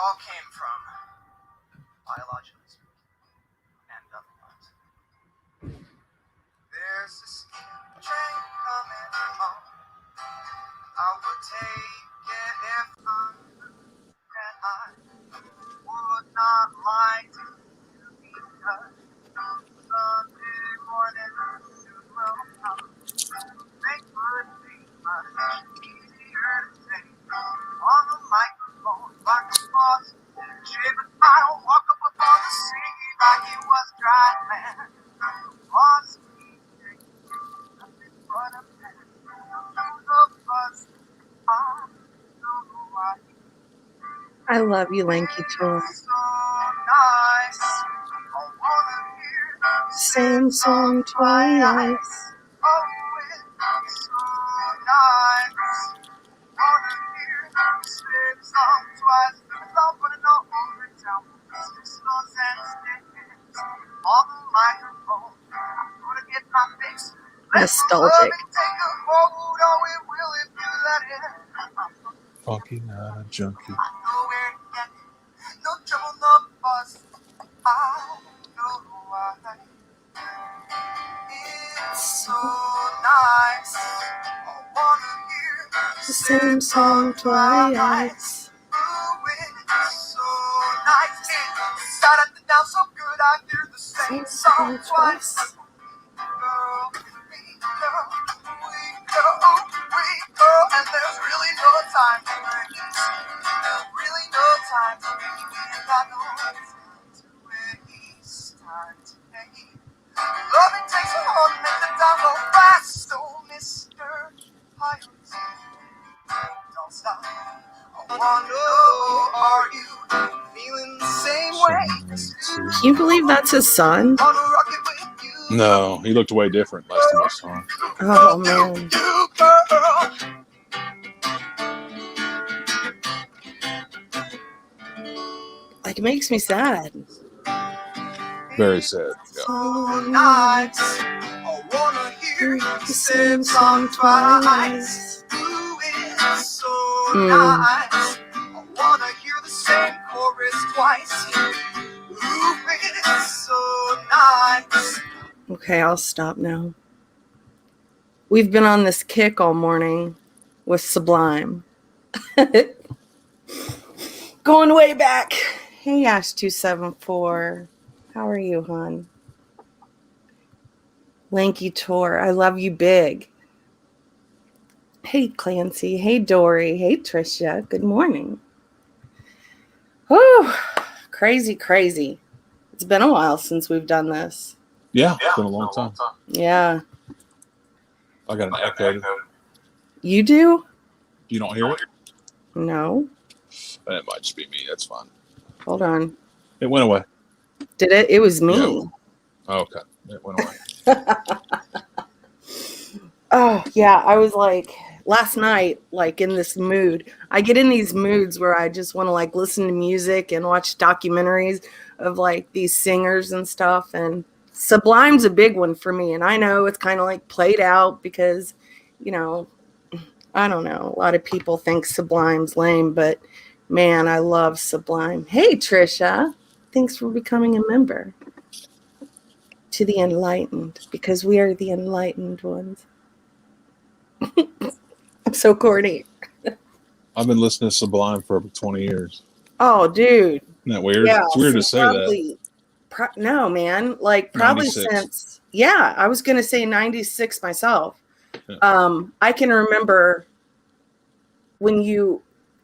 all came from, biologically speaking, and otherwise. There's a steam train coming home. I would take it if I would not like to because Sunday morning soon will come. Make would be much easier to say on the microphone like a boss. Shaving, I don't walk up on the scene like he was dry man. Lost me, nothing but a man. I love you, Lanky Tour. Same song twice. Nostalgic. Funky, not a junkie. No trouble, no fuss. I know why. It's so nice. I wanna hear The same song twice. Ooh, it's so nice. Inside out the down so good I hear the same song twice. Girl, we go, and there's really no time to waste. There's really no time to waste. Got no time to waste. Time today. Loving takes a hold and makes the time go fast. So, Mr. Pilot, don't stop. I wanna know, are you feeling the same way? Can you believe that's his son? Wanna rock it with you? No, he looked way different last time I saw him. Oh, man. You, girl. Like, it makes me sad. Very sad. Yeah. So nice. I wanna hear the same song twice. Ooh, it's so nice. I wanna hear the same chorus twice. Ooh, it's so nice. Okay, I'll stop now. We've been on this kick all morning with Sublime. Going way back. Hey, Ash274. How are you, hon? Lanky Tour. I love you big. Hey, Clancy. Hey, Dory. Hey, Trisha. Good morning. Whew. Crazy, crazy. It's been a while since we've done this. Yeah, it's been a long time. Yeah. I got an echo. You do? You don't hear it? No. That might just be me. That's fine. Hold on. It went away. Did it? It was me. Yeah. Oh, okay. It went away. Oh, yeah. I was like, last night, like in this mood. I get in these moods where I just want to like listen to music and watch documentaries of like these singers and stuff. And Sublime's a big one for me. And I know it's kind of like played out because, you know, I don't know. A lot of people think Sublime's lame, but man, I love Sublime. Hey, Trisha. Thanks for becoming a member to the enlightened, because we are the enlightened ones. I'm so corny. I've been listening to Sublime for over 20 years. Oh, dude. Isn't that weird? Yeah, It's weird to say probably, that. No, man. Like probably 96. since, yeah, I was going to say 96 myself. Yeah. I can remember when you,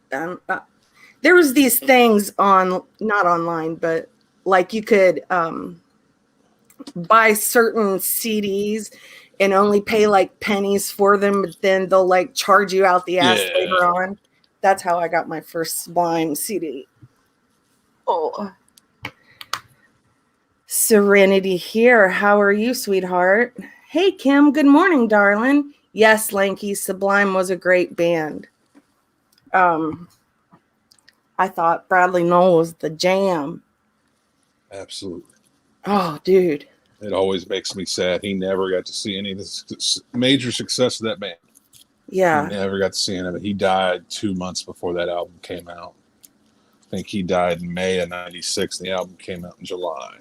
there was these things on, not online, but like you could buy certain CDs and only pay like pennies for them, but then they'll like charge you out the ass later on. That's how I got my first Sublime CD. Oh. Serenity here. How are you, sweetheart? Hey, Kim. Good morning, darling. Yes, Lanky, Sublime was a great band. I thought Bradley Noel was the jam. Absolutely. Oh, dude. It always makes me sad. He never got to see any of the major success of that band. Yeah. He never got to see any of it. He died 2 months before that album came out. I think he died in May of '96. The album came out in July.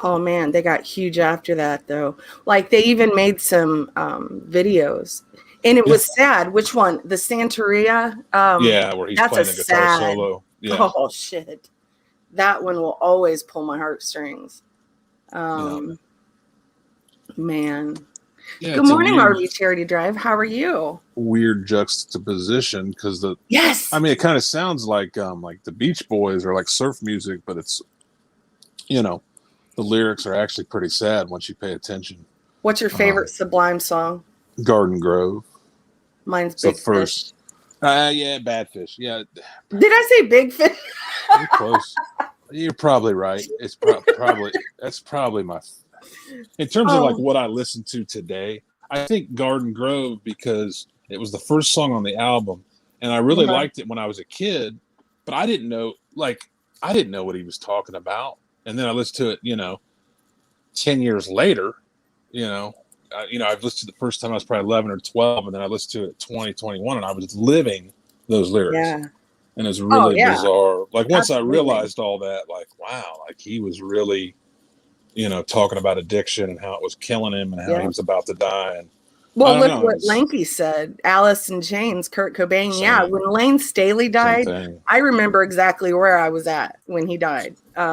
Oh man, they got huge after that though. Like they even made some videos, and it was sad. Which one? The Santeria. Yeah, where he's That's a playing the guitar sad. solo. Yeah. Oh shit, that one will always pull my heartstrings. Man. Yeah, Good it's a morning, weird, RV Charity Drive. How are you? weird juxtaposition because Yes. I mean, it kind of sounds like the Beach Boys or like surf music, but it's, you know, the lyrics are actually pretty sad once you pay attention. What's your favorite Sublime song? Garden Grove. Mine's It's the Big first. Fish. Yeah, Bad Fish. Yeah. Did I say Big Fish? You're close. You're probably right. It's probably that's probably my. In terms of like what I listen to today, I think Garden Grove because it was the first song on the album, and I really liked it when I was a kid, but I didn't know what he was talking about, and then I listened to it, 10 years later, I've listened to the first time I was probably 11 or 12, and then I listened to it 2021, and I was living those lyrics. Yeah. And it's really bizarre. Like once I realized all that, like, wow, like he was really, talking about addiction and how it was killing him and how he was about to die. And well, look what Lanky said. Alice in Chains, Kurt Cobain. Same. Yeah, when Lane Staley died, I remember exactly where I was at when he died. I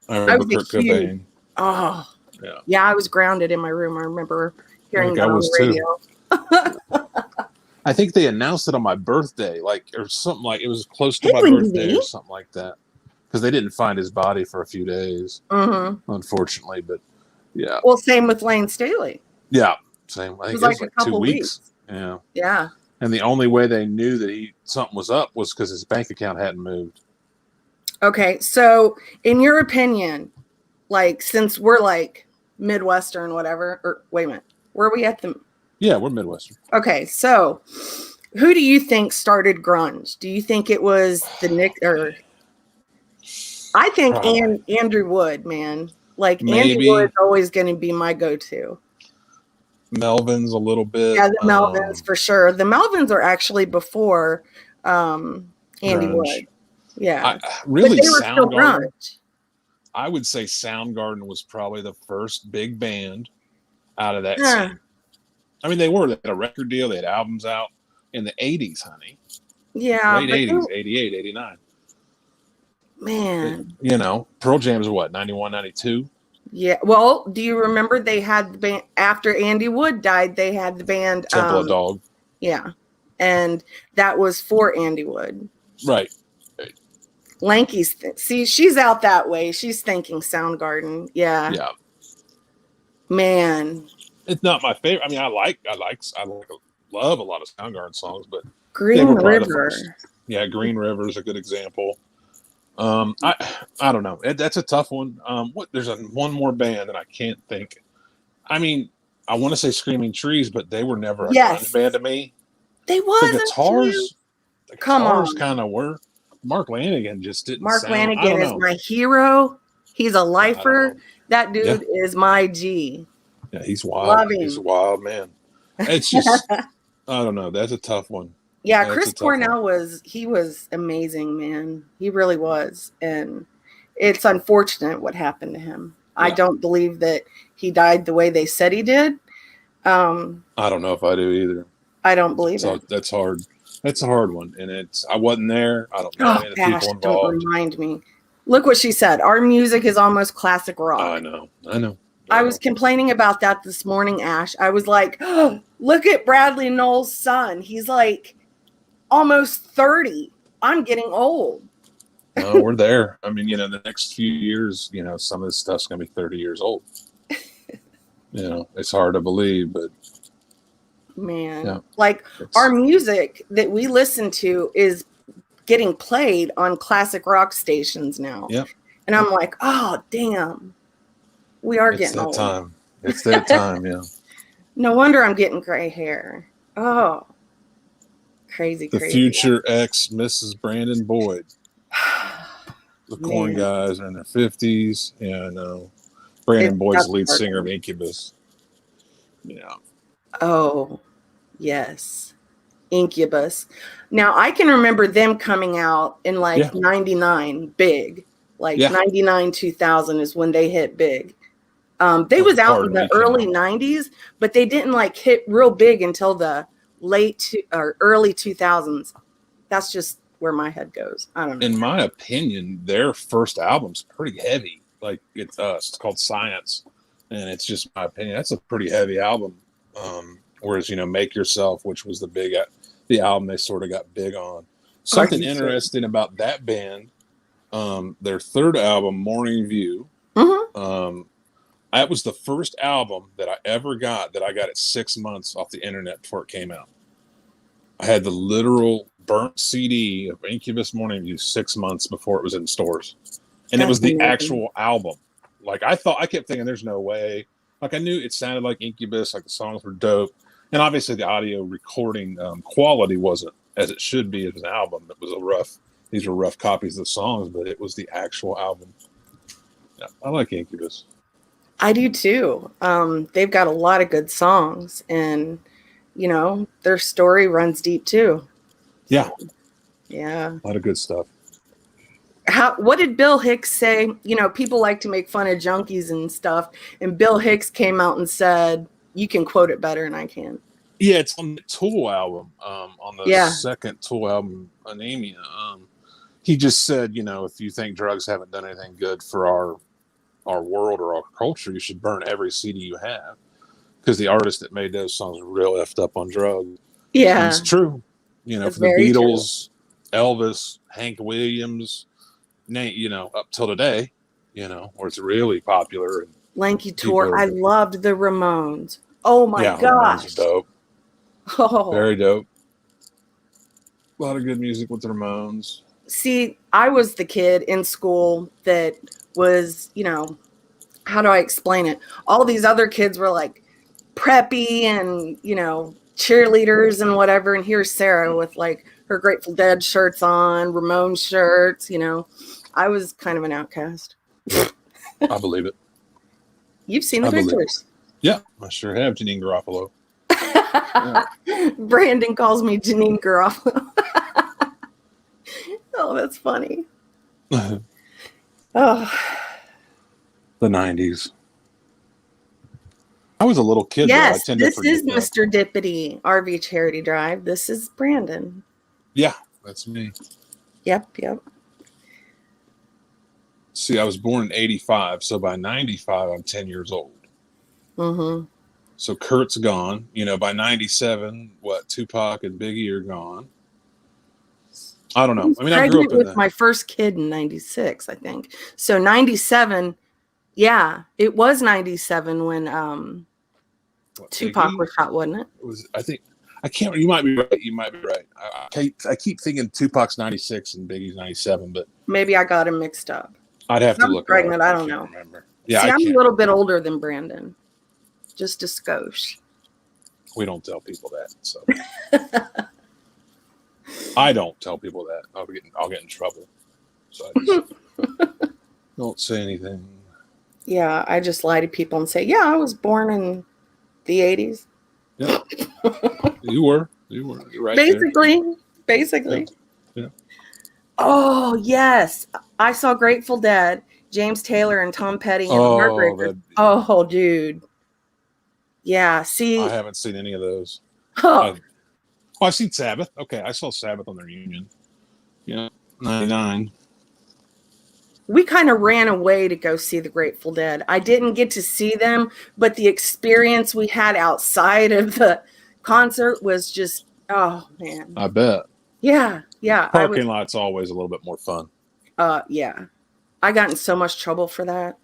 remember Kurt Cobain. Oh, yeah, I was grounded in my room. I remember hearing that on the radio. I think they announced it on my birthday, or something like it was close to my birthday or something like that. Because they didn't find his body for a few days, unfortunately. But yeah. Well, same with Lane Staley. Yeah, same. I think it was like 2 weeks. Yeah. Yeah. And the only way they knew that something was up was because his bank account hadn't moved. Okay, so in your opinion, like since we're like Midwestern, whatever, or wait a minute, where are we at the? Yeah, we're Midwestern. Okay, so who do you think started grunge? Do you think it was the Nick or? I think Andrew Wood, man. Like Andy Wood's always going to be my go-to. Melvins a little bit. Yeah, the Melvins for sure. The Melvins are actually before Andy Wood. Yeah, really, but they were still grunge. I would say Soundgarden was probably the first big band out of that scene. I mean, they had a record deal. They had albums out in the 80s, honey. Yeah. Late 80s, 88, 89. Man. Pearl Jam's what, 91, 92? Yeah. Well, do you remember they had the band after Andy Wood died? They had the band Temple of Dog. Yeah. And that was for Andy Wood. Right. Lanky's see, she's out that way. She's thinking Soundgarden. Yeah. Yeah. Man. It's not my favorite. I mean, I love a lot of Soundgarden songs, but Green River. Yeah, Green River is a good example. I don't know. That's a tough one. There's one more band that I can't think. I mean, I want to say Screaming Trees, but they were never a grunge band to me. They wasn't. The guitars kind of were. Mark Lanigan just didn't. Mark Lanigan is my hero. He's a lifer. That dude is my G. Yeah, he's wild. He's a wild man. It's just, I don't know. That's a tough one. Yeah, Chris Cornell was amazing, man. He really was. And it's unfortunate what happened to him. Yeah. I don't believe that he died the way they said he did. I don't know if I do either. I don't believe it. That's hard. That's a hard one. And I wasn't there. I don't know any of the people involved. Don't remind me. Look what she said. Our music is almost classic rock. I know. I was complaining about that this morning, Ash. I was like, oh, look at Bradley Noel's son. He's like almost 30. I'm getting old. No, we're there. I mean, the next few years, some of this stuff's going to be 30 years old. It's hard to believe, but. Man, our music that we listen to is getting played on classic rock stations now. Yep. And I'm like, oh, damn. We are getting old. It's that time, yeah. No wonder I'm getting gray hair. Oh, crazy. The future ex Mrs. Brandon Boyd. The Korn guys are in their 50s. Yeah, I know. Brandon Boyd's the lead singer of Incubus. Yeah. Oh, yes. Incubus. Now I can remember them coming out in like 99 big. Like 99, 2000 is when they hit big. They was out in the early 90s, but they didn't like hit real big until the early 2000s. That's just where my head goes. I don't know. In my opinion, their first album's pretty heavy. Like it's called Science, and it's just my opinion. That's a pretty heavy album. Whereas Make Yourself, which was the album they sort of got big on. Something interesting about that band, their third album, Morning View. Mm-hmm. That was the first album that I ever got that I got at 6 months off the internet before it came out. I had the literal burnt CD of Incubus Morning View 6 months before it was in stores. And it was the actual album. Like I kept thinking there's no way. Like I knew it sounded like Incubus, like the songs were dope. And obviously the audio recording quality wasn't as it should be as an album. It was these were rough copies of the songs, but it was the actual album. Yeah, I like Incubus. I do too. They've got a lot of good songs, and their story runs deep too. Yeah. Yeah. A lot of good stuff. What did Bill Hicks say? People like to make fun of junkies and stuff, and Bill Hicks came out and said, you can quote it better than I can. Yeah, it's on the Tool album, on the second Tool album, Anemia. He just said, if you think drugs haven't done anything good for our world or our culture, you should burn every CD you have, because the artist that made those songs are real effed up on drugs. Yeah, and it's true. For the Beatles, true. Elvis, Hank Williams, up till today, where it's really popular. And Lanky Tour. I loved the Ramones. Oh my gosh, Ramones are dope. Oh, very dope. A lot of good music with the Ramones. See, I was the kid in school that was, how do I explain it? All these other kids were like preppy and, cheerleaders and whatever. And here's Sarah with like her Grateful Dead shirts on, Ramones shirts, I was kind of an outcast. I believe it. You've seen the pictures. Yeah, I sure have. Janine Garofalo. Brandon calls me Janine Garofalo. Oh, that's funny. Oh. The 90s. I was a little kid. Yes, though. This is Mr. Dippity, RV Charity Drive. This is Brandon. Yeah, that's me. Yep. See, I was born in 85, so by 95, I'm 10 years old. Mm-hmm. So Kurt's gone. By 97, Tupac and Biggie are gone. I don't know. I mean, I grew up with my first kid in 96, I think. So 97, yeah, it was 97 when Tupac was shot, wasn't it? It was. I think. I can't. You might be right. I keep thinking Tupac's 96 and Biggie's 97, but maybe I got him mixed up. I'd have to look. Pregnant. I don't know. Remember. Yeah, see, I'm a little bit older than Brandon, just a skosh. We don't tell people that, so. I don't tell people that. I'll get in trouble. So I just don't say anything. Yeah, I just lie to people and say, yeah, I was born in the 80s. Yeah. You were. You're right. Basically. Yeah. Oh, yes. I saw Grateful Dead, James Taylor and Tom Petty and Heartbreakers. Oh, dude. Yeah, see. I haven't seen any of those. Oh. I've seen Sabbath. Okay, I saw Sabbath on their reunion. Yeah, 99. We kind of ran away to go see the Grateful Dead. I didn't get to see them, but the experience we had outside of the concert was just, oh, man. I bet. Yeah. Parking lot's always a little bit more fun. Yeah. I got in so much trouble for that.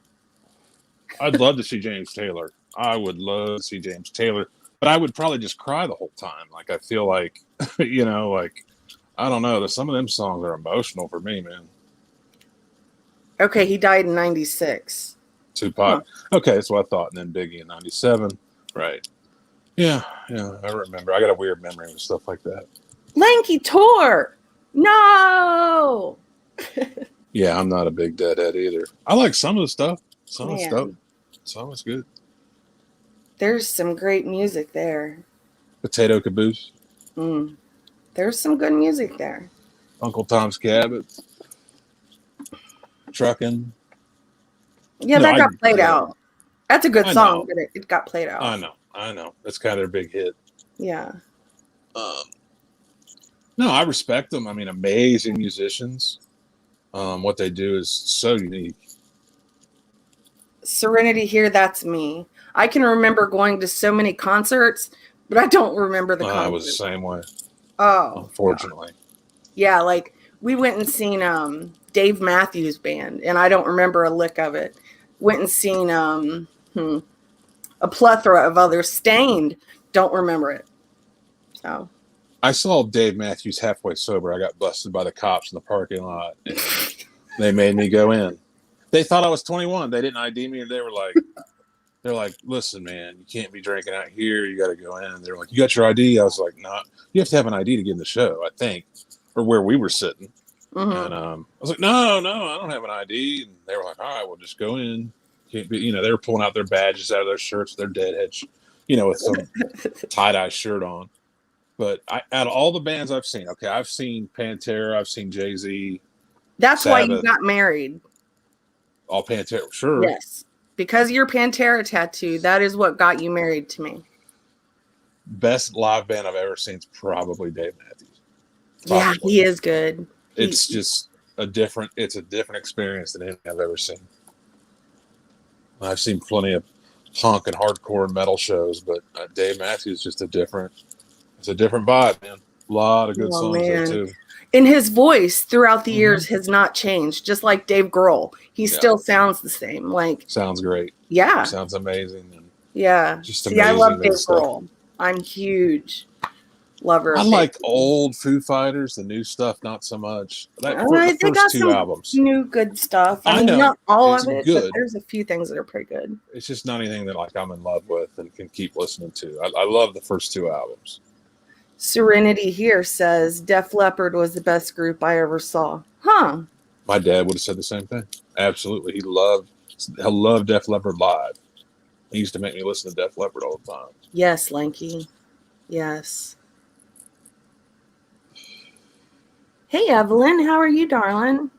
I'd love to see James Taylor. I would love to see James Taylor. But I would probably just cry the whole time. Like, I feel like, I don't know. Some of them songs are emotional for me, man. Okay, he died in 96. Tupac. Huh. Okay, that's what I thought. And then Biggie in 97. Right. Yeah, I remember. I got a weird memory of stuff like that. Lanky Tour! No! Yeah, I'm not a big Deadhead either. I like some of the stuff. Some of it's good. There's some great music there. Potato Caboose. There's some good music there. Uncle Tom's Cabin, Trucking. Yeah, No, that got played yeah, out. That's a good I song, know. but it got played out. I know. That's kind of their big hit. Yeah. No, I respect them. I mean, amazing musicians. What they do is so unique. Serenity Here, that's me. I can remember going to so many concerts, but I don't remember the I was the concert. same way, Oh, unfortunately. yeah, like we went and seen Dave Matthews Band, and I don't remember a lick of it. Went and seen a plethora of others. Stained, don't remember it. So I saw Dave Matthews halfway sober. I got busted by the cops in the parking lot, and they made me go in. They thought I was 21. They didn't ID me, and they're like, listen, man, you can't be drinking out here. You got to go in. They're like, you got your ID? I was like, no, you have to have an ID to get in the show, I think, or where we were sitting. And I was like, no, I don't have an ID. And they were like, all right, well, just go in. Can't be, they were pulling out their badges out of their shirts, their deadhead, with some tie-dye shirt on. But out of all the bands I've seen, okay, I've seen Pantera, I've seen Jay-Z. that's Sabbath, why you got married. All Pantera, sure. Yes. Because of your Pantera tattoo, that is what got you married to me. Best live band I've ever seen is probably Dave Matthews. Probably. Yeah, he is good. It's just a different experience than anything I've ever seen. I've seen plenty of punk and hardcore and metal shows, but Dave Matthews is just a different vibe, man. A lot of good songs there too. And his voice throughout the years has not changed, just like Dave Grohl. He still sounds the same. Like, sounds great. Yeah. Sounds amazing. And just amazing. I love Dave Grohl. I'm huge lover. I like old Foo Fighters. The new stuff, not so much. They got some albums. New good stuff. I mean, know. Not all of it, good. But there's a few things that are pretty good. It's just not anything that I'm in love with and can keep listening to. I love the first two albums. Serenity Here says Def Leppard was the best group I ever saw. Huh. My dad would have said the same thing. Absolutely. He loved Def Leppard live. He used to make me listen to Def Leppard all the time. Yes, Lanky. Yes. Hey, Evelyn. How are you, darling?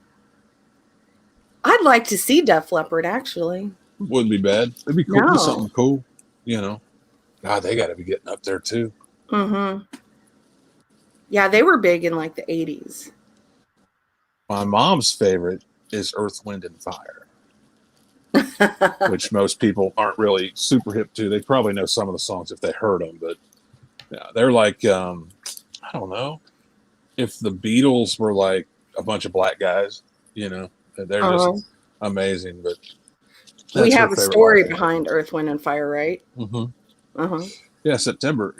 I'd like to see Def Leppard, actually. Wouldn't be bad. It'd be cool. It'd be something cool. God, they got to be getting up there, too. Mm-hmm. Yeah, they were big in like the 80s. My mom's favorite is Earth, Wind, and Fire, which most people aren't really super hip to. They probably know some of the songs if they heard them, but yeah, they're like, I don't know, if the Beatles were like a bunch of black guys, they're just amazing. But we have a story behind Earth, Wind, and Fire, right? Mm-hmm. Yeah, September.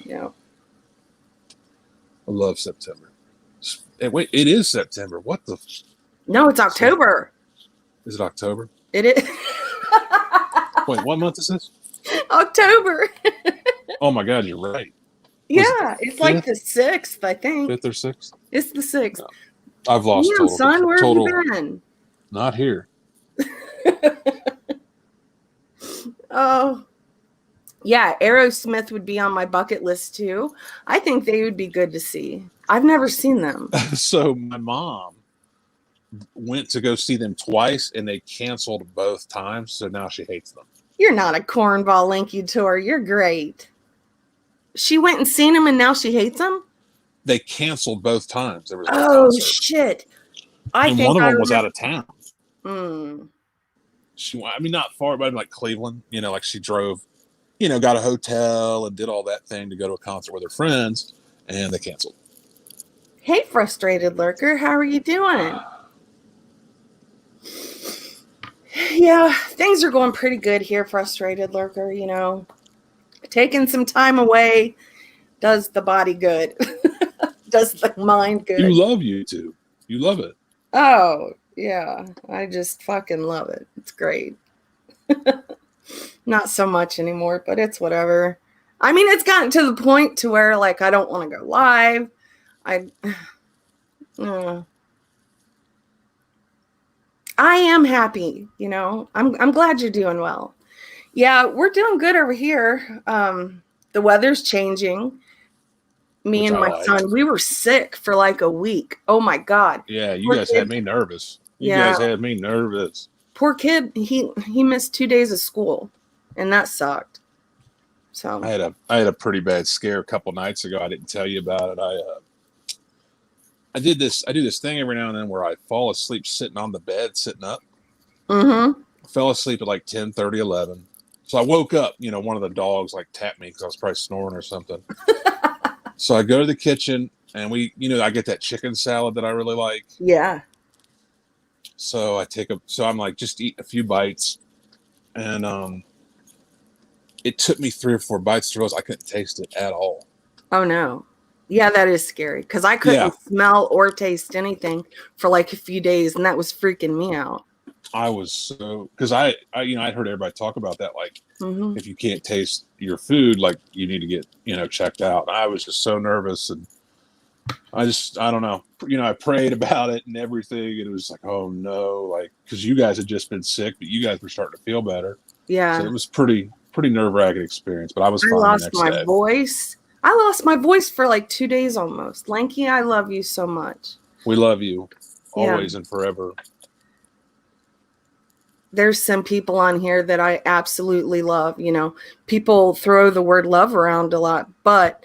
Yeah. I love September. Wait, it is September. What the? No, it's October. Is it October? It is. Wait, what month is this? October. Oh my God, you're right. Yeah, it's like the 6th, I think. 5th or 6th? It's the 6th. No. I've lost total. Son, where have you been? Not here. Oh. Yeah, Aerosmith would be on my bucket list too. I think they would be good to see. I've never seen them. So my mom went to go see them twice, and they canceled both times. So now she hates them. You're not a cornball, Linky Tour. You're great. She went and seen them, and now she hates them? They canceled both times. There was shit! One of them was out of town. She, not far, but like Cleveland. Like she drove. Got a hotel and did all that thing to go to a concert with her friends, and they canceled. Hey, Frustrated Lurker, how are you doing? Yeah, things are going pretty good here, Frustrated Lurker. Taking some time away does the body good, does the mind good. You love YouTube. You love it. Oh, yeah. I just fucking love it. It's great. Not so much anymore, but it's whatever. I mean, it's gotten to the point to where like I don't want to go live. I am happy, I'm glad you're doing well. Yeah, we're doing good over here. The weather's changing. Me which and I my like. son, we were sick for like a week. Oh my God. Yeah, you Poor guys had kid. me nervous. You Yeah. guys had me nervous. Poor kid. He missed 2 days of school, and that sucked. So. I had a pretty bad scare a couple nights ago. I didn't tell you about it. I do this thing every now and then where I fall asleep sitting on the bed, sitting up. Mm-hmm. I fell asleep at like 10:30, 11. So I woke up, you know, one of the dogs like tapped me because I was probably snoring or something. So I go to the kitchen and I get that chicken salad that I really like. Yeah. So so I'm like, just eat a few bites. And it took me 3 or 4 bites to realize I couldn't taste it at all. Oh no. Yeah, that is scary because I Yeah. couldn't smell or taste anything for like a few days, and that was freaking me out. I was so, because I heard everybody talk about that. Like, Mm-hmm. if you can't taste your food, like you need to get, checked out. I was just so nervous. And I don't know. I prayed about it and everything. And it was like, oh no, like, because you guys had just been sick, but you guys were starting to feel better. So Yeah. it was pretty nerve wracking experience, but I was I fine the lost next my day. voice. I lost my voice for like 2 days almost. Lanky, I love you so much. We love you Yeah. always and forever. There's some people on here that I absolutely love. People throw the word love around a lot, but,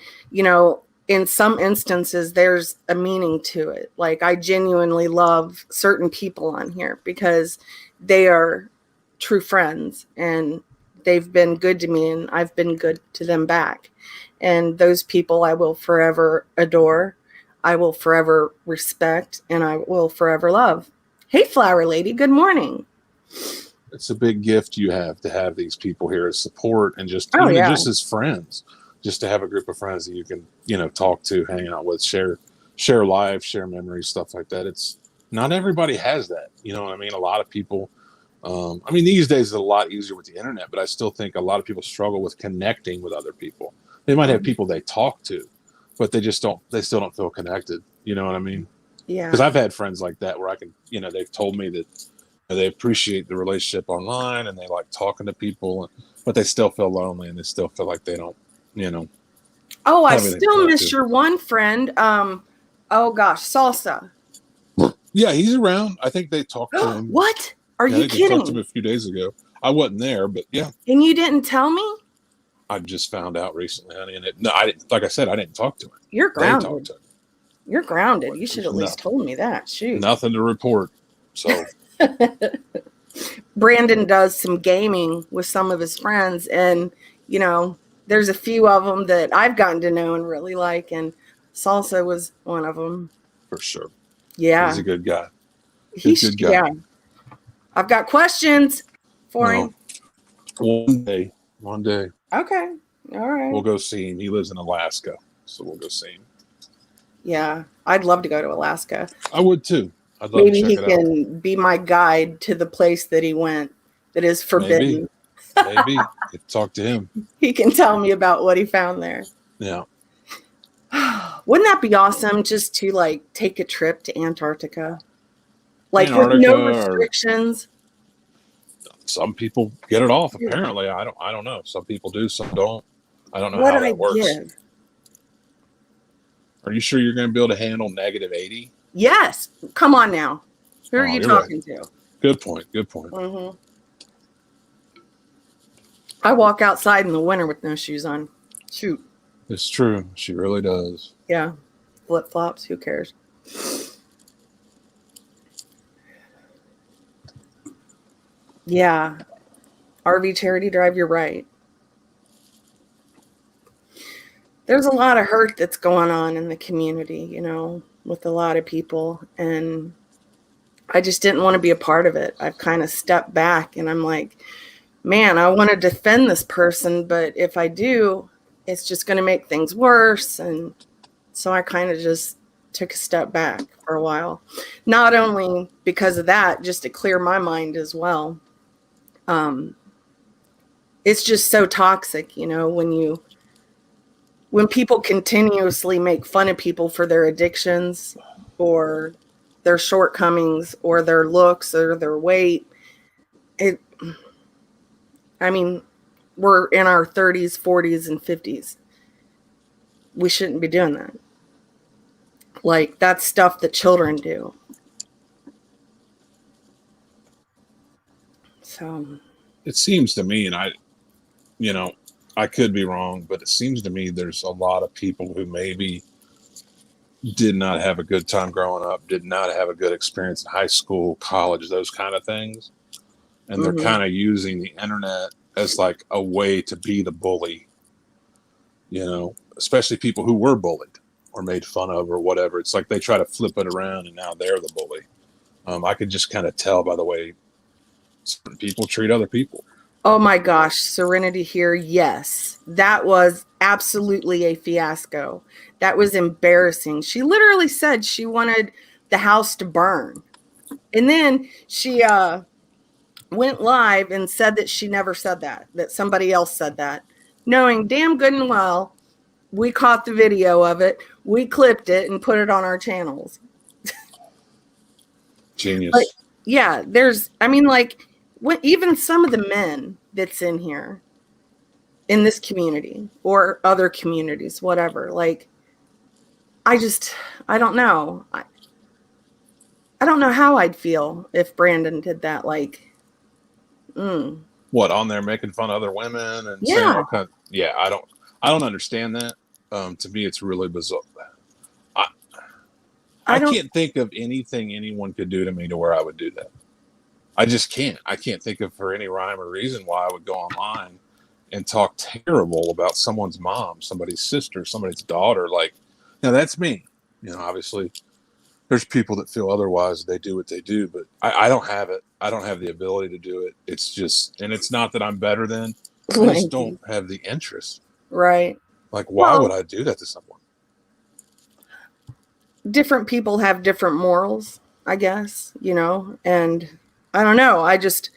in some instances, there's a meaning to it. Like, I genuinely love certain people on here because they are true friends and they've been good to me and I've been good to them back. And those people I will forever adore. I will forever respect and I will forever love. Hey, Flower Lady, good morning. It's a big gift you have to have these people here as support and just Oh, even yeah. just as friends, just to have a group of friends that you can talk to, hang out with, share lives, share memories, stuff like that. It's not everybody has that. You know what I mean? A lot of people. These days it's a lot easier with the internet, but I still think a lot of people struggle with connecting with other people. They might have people they talk to, but they still don't feel connected. You know what I mean? Yeah. Because I've had friends like that where I can, they've told me that they appreciate the relationship online and they like talking to people, but they still feel lonely and they still feel like they don't, Oh, I have anything to still talk miss to. your one friend. Oh gosh, Salsa. Yeah, he's around. I think they talked to him. What? Are Yeah, I you think they talked to him kidding? a few days ago. I wasn't there, but yeah, And you didn't tell me? I just found out recently, honey. And no, I didn't. Like I said, I didn't talk to him. You're They talked grounded. to him. You're grounded. You should There's at least told me that. Shoot. nothing to report. So Brandon does some gaming with some of his friends, and there's a few of them that I've gotten to know and really like, and Salsa was one of them. for sure, Yeah, he's a good guy. Good guy. Yeah. I've got questions for him. One day. Okay. All right. We'll go see him. He lives in Alaska, so we'll go see him. Yeah, I'd love to go to Alaska. I would too. I'd love Maybe to he check it out. can be my guide to the place that he went that is forbidden. Maybe. Talk to him. He can tell me about what he found there. Yeah. Wouldn't that be awesome just to like take a trip to Antarctica? Like with Antarctica, no restrictions. Some people get it off, apparently. I don't know. Some people do, some don't. I don't know how that works. Give? Are you sure you're going to be able to handle -80? Yes. Come on now. Who are you talking to? Good point. Mm-hmm. I walk outside in the winter with no shoes on. Shoot. It's true. She really does. Yeah. Flip-flops. Who cares? Yeah. RV charity drive, you're right. There's a lot of hurt that's going on in the community, with a lot of people. And I just didn't want to be a part of it. I've kind of stepped back and I'm like, man, I want to defend this person, but if I do, it's just going to make things worse. And so I kind of just took a step back for a while. Not only because of that, just to clear my mind as well. It's just so toxic, when people continuously make fun of people for their addictions or their shortcomings or their looks or their weight. We're in our 30s, 40s, and 50s. we shouldn't be doing that. Like, that's stuff that children do. So It seems to me, and I could be wrong, but it seems to me there's a lot of people who maybe did not have a good time growing up, did not have a good experience in high school, college, those kind of things. And they're kind of using the internet as like a way to be the bully, especially people who were bullied or made fun of or whatever. It's like they try to flip it around and now they're the bully. I could just kind of tell by the way certain people treat other people. Oh my gosh, Serenity here. Yes, that was absolutely a fiasco. That was embarrassing. She literally said she wanted the house to burn. And then she went live and said that she never said that somebody else said that, knowing damn good and well we caught the video of it, we clipped it and put it on our channels. Genius. But yeah, even some of the men that's in here, in this community or other communities, whatever, like, I don't know. I don't know how I'd feel if Brandon did that. Like, what, on there making fun of other women and saying all kinds? Yeah, I don't understand that. To me, it's really bizarre. I can't think of anything anyone could do to me to where I would do that. I just can't. I can't think of for any rhyme or reason why I would go online and talk terrible about someone's mom, somebody's sister, somebody's daughter. Like, that's me. Obviously, there's people that feel otherwise. They do what they do, but I don't have it. I don't have the ability to do it. It's just, and it's not that I'm better than. I just don't have the interest. Right. Like, why would I do that to someone? Different people have different morals, I guess, and I don't know. I just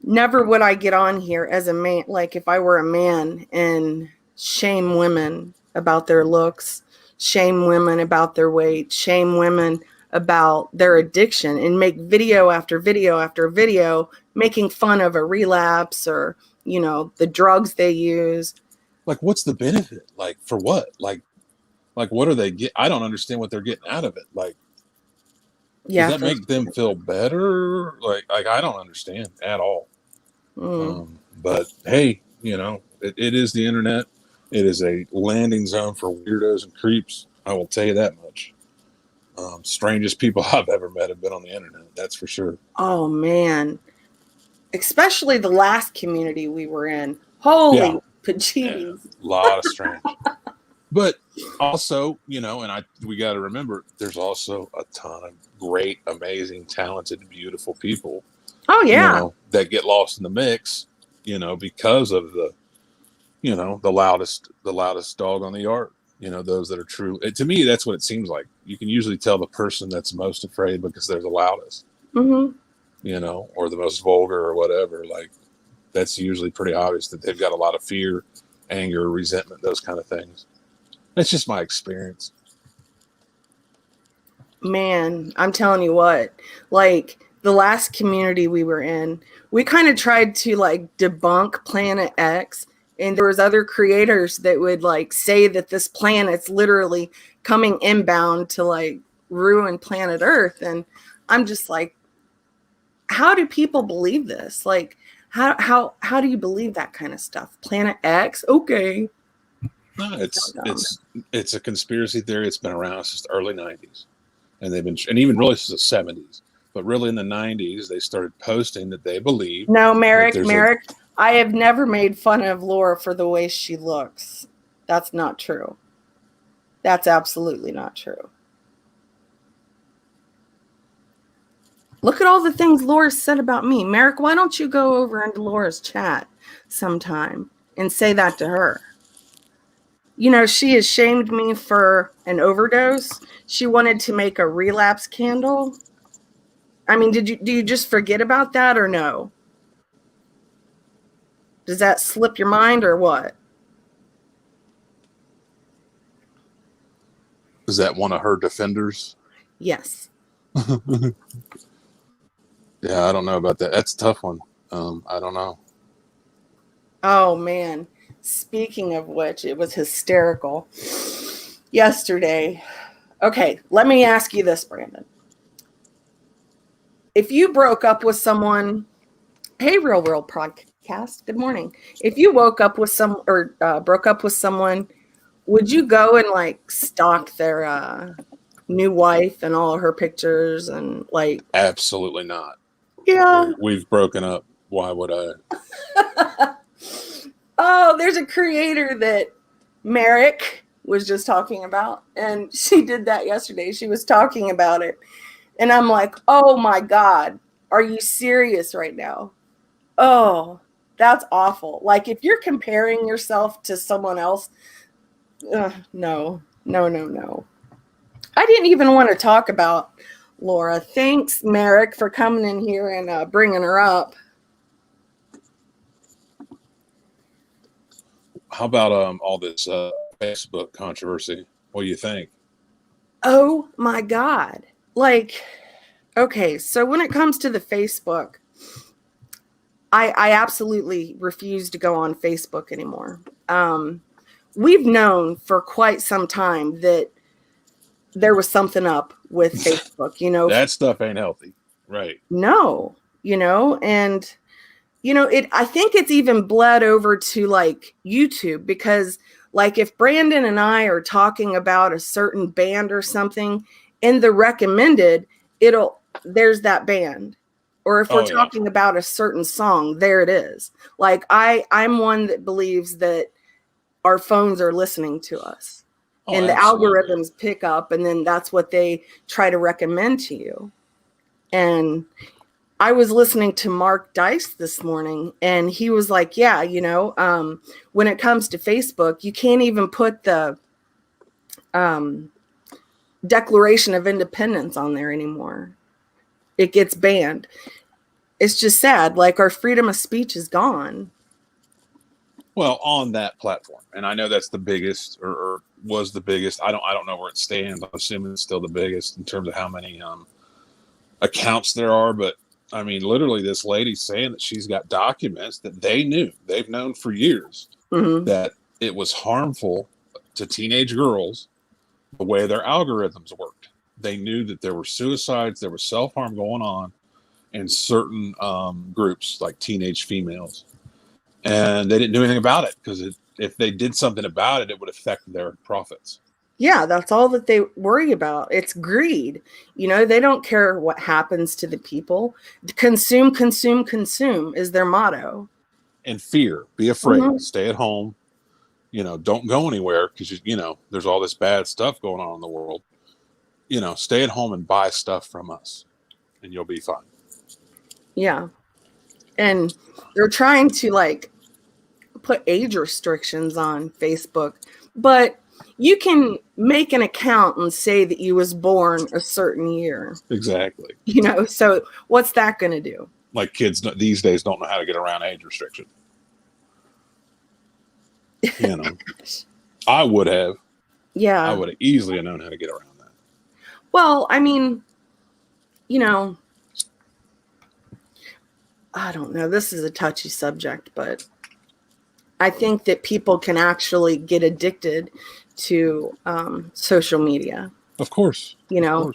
never would I get on here as a man. Like, if I were a man and shame women about their looks, shame women about their weight, shame women about their addiction, and make video after video after video making fun of a relapse or, the drugs they use. Like, what's the benefit? Like, for what? Like what are they get? I don't understand what they're getting out of it. Like, does that make them feel better? Like I don't understand at all. But hey, it is the internet. It is a landing zone for weirdos and creeps. I will tell you that much. Strangest people I've ever met have been on the internet. That's for sure. Oh man, especially the last community we were in. Holy pajeebies! A lot of strange. But also, we got to remember, there's also a ton of great, amazing, talented, beautiful people. Oh yeah, that get lost in the mix, because of the loudest dog on the yard. Those that are true. To me, that's what it seems like. You can usually tell the person that's most afraid because they're the loudest. Mm-hmm. Or the most vulgar or whatever. Like, that's usually pretty obvious that they've got a lot of fear, anger, resentment, those kind of things. That's just my experience. Man, I'm telling you what, like the last community we were in, we kind of tried to like debunk Planet X, and there was other creators that would like say that this planet's literally coming inbound to like ruin planet Earth. And I'm just like, how do people believe this? Like, how do you believe that kind of stuff? Planet X? Okay. No, it's a conspiracy theory. It's been around since the early 90s, and even really since the 70s. But really in the 90s, they started posting that they believe. No, Merrick, I have never made fun of Laura for the way she looks. That's not true. That's absolutely not true. Look at all the things Laura said about me. Merrick, why don't you go over into Laura's chat sometime and say that to her? She has shamed me for an overdose. She wanted to make a relapse candle. I mean, do you just forget about that or no? Does that slip your mind or what? Is that one of her defenders? Yes. Yeah, I don't know about that. That's a tough one. I don't know. Oh, man. Speaking of which, it was hysterical. yesterday. Okay, let me ask you this, Brandon. If you broke up with someone, hey, Real World Podcast, good morning. If you woke up with broke up with someone, would you go and like stalk their new wife and all of her pictures and like? Absolutely not. Yeah. We've broken up. Why would I? Oh, there's a creator that Merrick was just talking about, and she did that yesterday. She was talking about it, and I'm like, oh my God, are you serious right now? Oh, that's awful. Like, if you're comparing yourself to someone else, no. I didn't even want to talk about Laura. Thanks, Merrick, for coming in here and bringing her up. How about all this Facebook controversy? What do you think? Oh my God. Like, okay, so when it comes to the Facebook, I absolutely refuse to go on Facebook anymore. We've known for quite some time that there was something up with Facebook, you know. That stuff ain't healthy. Right. No, you know, and you know, I think it's even bled over to like YouTube, because like if Brandon and I are talking about a certain band or something, in the recommended, there's that band. Or if we're talking about a certain song, there it is. Like I'm one that believes that our phones are listening to us. And the algorithms pick up, and then that's what they try to recommend to you. And I was listening to Mark Dice this morning, and he was like, yeah, you know, when it comes to Facebook, you can't even put the Declaration of Independence on there anymore. It gets banned. It's just sad. Like, our freedom of speech is gone. Well, on that platform. And I know that's the biggest, or was the biggest. I don't know where it stands. I'm assuming it's still the biggest in terms of how many accounts there are. But I mean, literally, this lady's saying that she's got documents that they've known for years, that it was harmful to teenage girls the way their algorithms worked. They knew that there were suicides, there was self-harm going on in certain groups, like teenage females. And they didn't do anything about it, because if they did something about it, it would affect their profits. Yeah, that's all that they worry about. It's greed. You know, they don't care what happens to the people. Consume, consume, consume is their motto. And fear, be afraid, stay at home, you know, don't go anywhere, because, you know, there's all this bad stuff going on in the world. You know, stay at home and buy stuff from us, and you'll be fine. Yeah. And they're trying to like put age restrictions on Facebook, but you can make an account and say that you was born a certain year. Exactly. You know, so what's that going to do? Like, kids these days don't know how to get around age restriction. You know, I would have. Yeah. I would have easily known how to get around that. Well, I mean, you know, I don't know. This is a touchy subject, but I think that people can actually get addicted to social media. Of course. You know,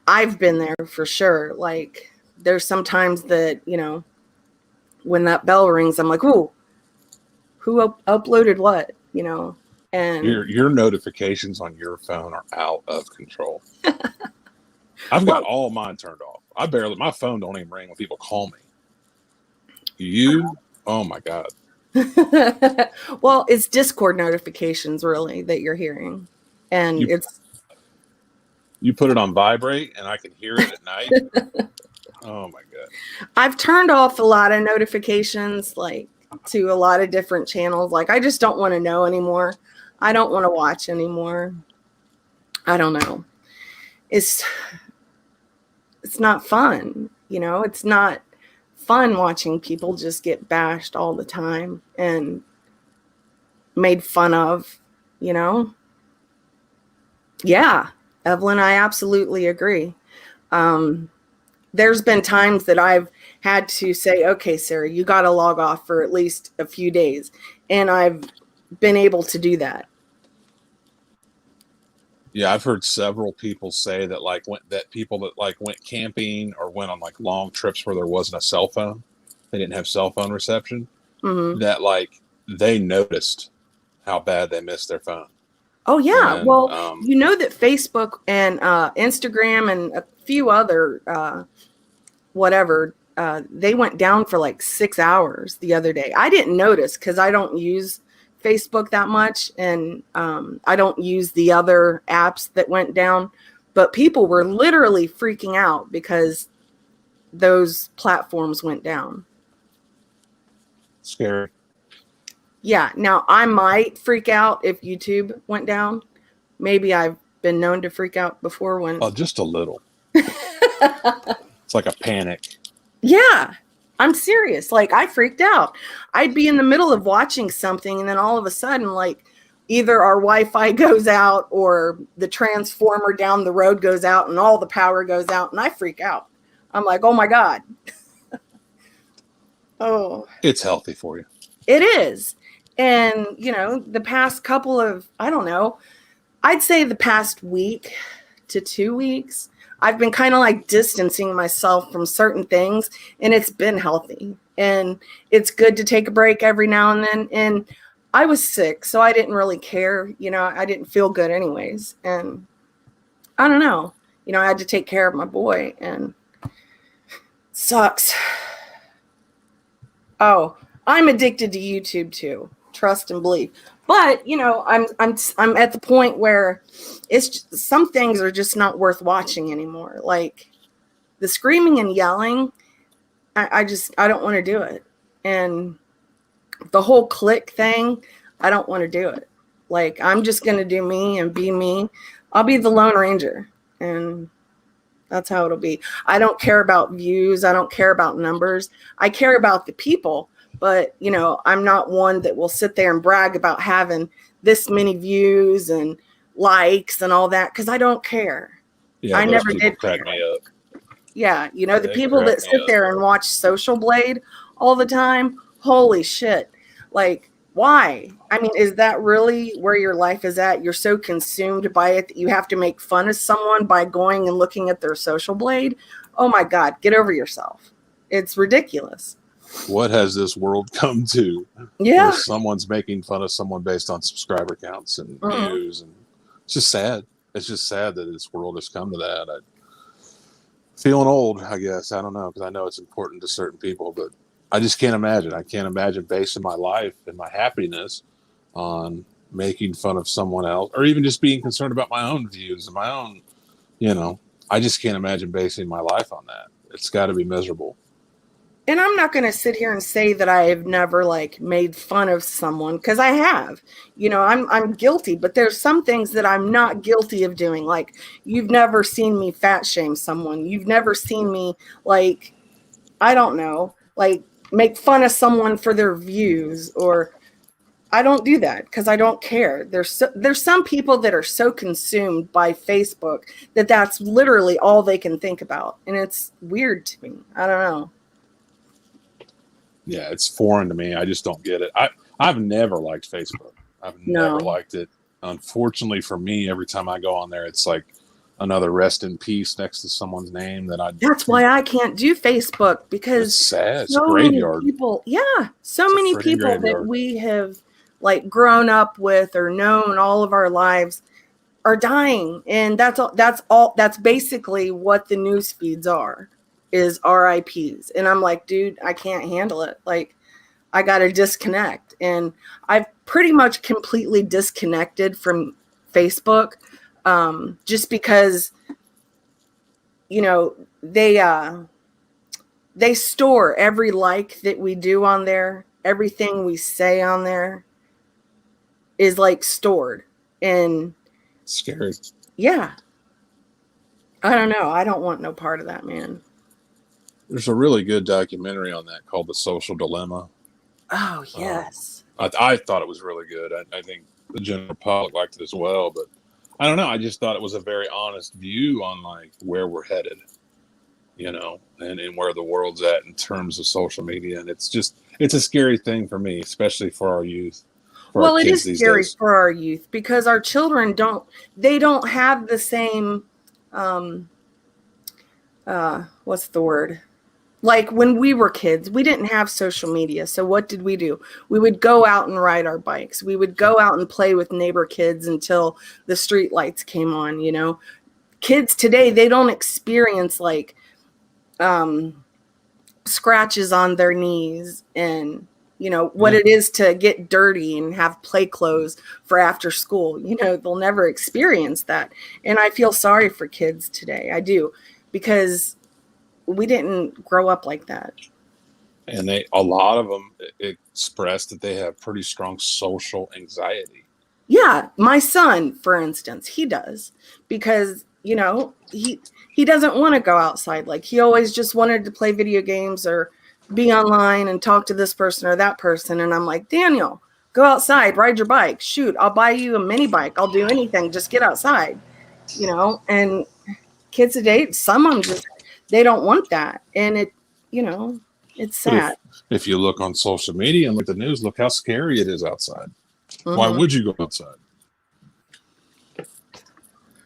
I've been there for sure. Like, there's sometimes that, you know, when that bell rings, I'm like, ooh, who uploaded what, you know? And your notifications on your phone are out of control. I've got all mine turned off. My phone don't even ring when people call me. Oh my God. Well, it's Discord notifications really that you're hearing. And you put it on vibrate and I can hear it at night. Oh my God. I've turned off a lot of notifications, like to a lot of different channels. Like, I just don't want to know anymore. I don't want to watch anymore. I don't know. It's not fun. You know, it's not fun watching people just get bashed all the time and made fun of, you know? Yeah, Evelyn, I absolutely agree. There's been times that I've had to say, okay, Sarah, you got to log off for at least a few days. And I've been able to do that. Yeah, I've heard several people say that people that like went camping or went on like long trips where there wasn't a cell phone, they didn't have cell phone reception, Mm-hmm. that like they noticed how bad they missed their phone. Oh yeah. And Well, you know that Facebook and Instagram and a few other whatever they went down for like 6 hours the other day. I didn't notice because I don't use Facebook that much, and I don't use the other apps that went down. But people were literally freaking out because those platforms went down. scary. Yeah. Now I might freak out if YouTube went down. Maybe I've been known to freak out before when. Just a little. It's like a panic. Yeah, I'm serious. Like I freaked out. I'd be in the middle of watching something, and then all of a sudden, like either our Wi-Fi goes out or the transformer down the road goes out and all the power goes out, and I freak out. I'm like, oh my God. Oh, It's healthy for you. it is. And, you know, the past couple of, I don't know, I'd say the past week to 2 weeks, I've been kind of like distancing myself from certain things, and it's been healthy. And it's good to take a break every now and then. And I was sick, so I didn't really care. You know, I didn't feel good anyways. And I don't know. You know, I had to take care of my boy, and it sucks. Oh, I'm addicted to YouTube too. Trust and believe. But you know, I'm at the point where it's just, some things are just not worth watching anymore. Like the screaming and yelling, I don't want to do it. And the whole click thing, I don't want to do it. Like I'm just gonna do me and be me. I'll be the Lone Ranger, and that's how it'll be. I don't care about views. I don't care about numbers. I care about the people. But, you know, I'm not one that will sit there and brag about having this many views and likes and all that, because I don't care. Yeah, I those never people did crack care. me up. Yeah, you know, the They people crack that me sit up. there and watch Social Blade all the time, holy shit. Like, why? I mean, is that really where your life is at? You're so consumed by it that you have to make fun of someone by going and looking at their Social Blade? Oh my God, get over yourself. It's ridiculous. What has this world come to? Where Yeah. someone's making fun of someone based on subscriber counts and views, and it's just sad. It's just sad that this world has come to that. I'm feeling old, I guess. I don't know, because I know it's important to certain people, but I just can't imagine. I can't imagine basing my life and my happiness on making fun of someone else, or even just being concerned about my own views and my own, you know. I just can't imagine basing my life on that. It's got to be miserable. And I'm not going to sit here and say that I have never like made fun of someone, because I have. You know, I'm guilty, but there's some things that I'm not guilty of doing. Like you've never seen me fat shame someone. You've never seen me like, I don't know, like make fun of someone for their views, or I don't do that because I don't care. There's some people that are so consumed by Facebook that that's literally all they can think about, and it's weird to me. I don't know. Yeah, it's foreign to me. I just don't get it. I've never liked Facebook. I've never No. liked it. Unfortunately for me, every time I go on there, it's like another rest in peace next to someone's name that I. That's why I can't do Facebook, because It's sad. It's a so many graveyard. people, yeah, so It's a many freaking people that graveyard. we have like grown up with or known all of our lives are dying, and that's basically what the news feeds are, is RIPs. And I'm like, dude, I can't handle it. Like I got to disconnect. And I've pretty much completely disconnected from Facebook, just because, you know, they store every like that we do on there. Everything we say on there is like stored. And It's scary. yeah, I don't know. I don't want no part of that, man. There's a really good documentary on that called The Social Dilemma. Oh, yes. I thought it was really good. I think the general public liked it as well, but I don't know. I just thought it was a very honest view on like where we're headed, you know, and where the world's at in terms of social media. And it's a scary thing for me, especially for our youth. for our Well, it kids is these scary days. for our youth because our children don't have the same, what's the word? Like when we were kids, we didn't have social media. So what did we do? We would go out and ride our bikes. We would go out and play with neighbor kids until the street lights came on, you know. Kids today, they don't experience like scratches on their knees and what Yeah. it is to get dirty and have play clothes for after school. They'll never experience that. And I feel sorry for kids today. I do, because we didn't grow up like that. And a lot of them express that they have pretty strong social anxiety. Yeah, my son, for instance, he does, because he doesn't want to go outside. Like, he always just wanted to play video games or be online and talk to this person or that person. And I'm like, Daniel, go outside, ride your bike. Shoot, I'll buy you a mini bike. I'll do anything. Just get outside, And kids today, some of them just, they don't want that. And it's But sad. if you look on social media and look at the news, look how scary it is outside. Why Mhm. would you go outside?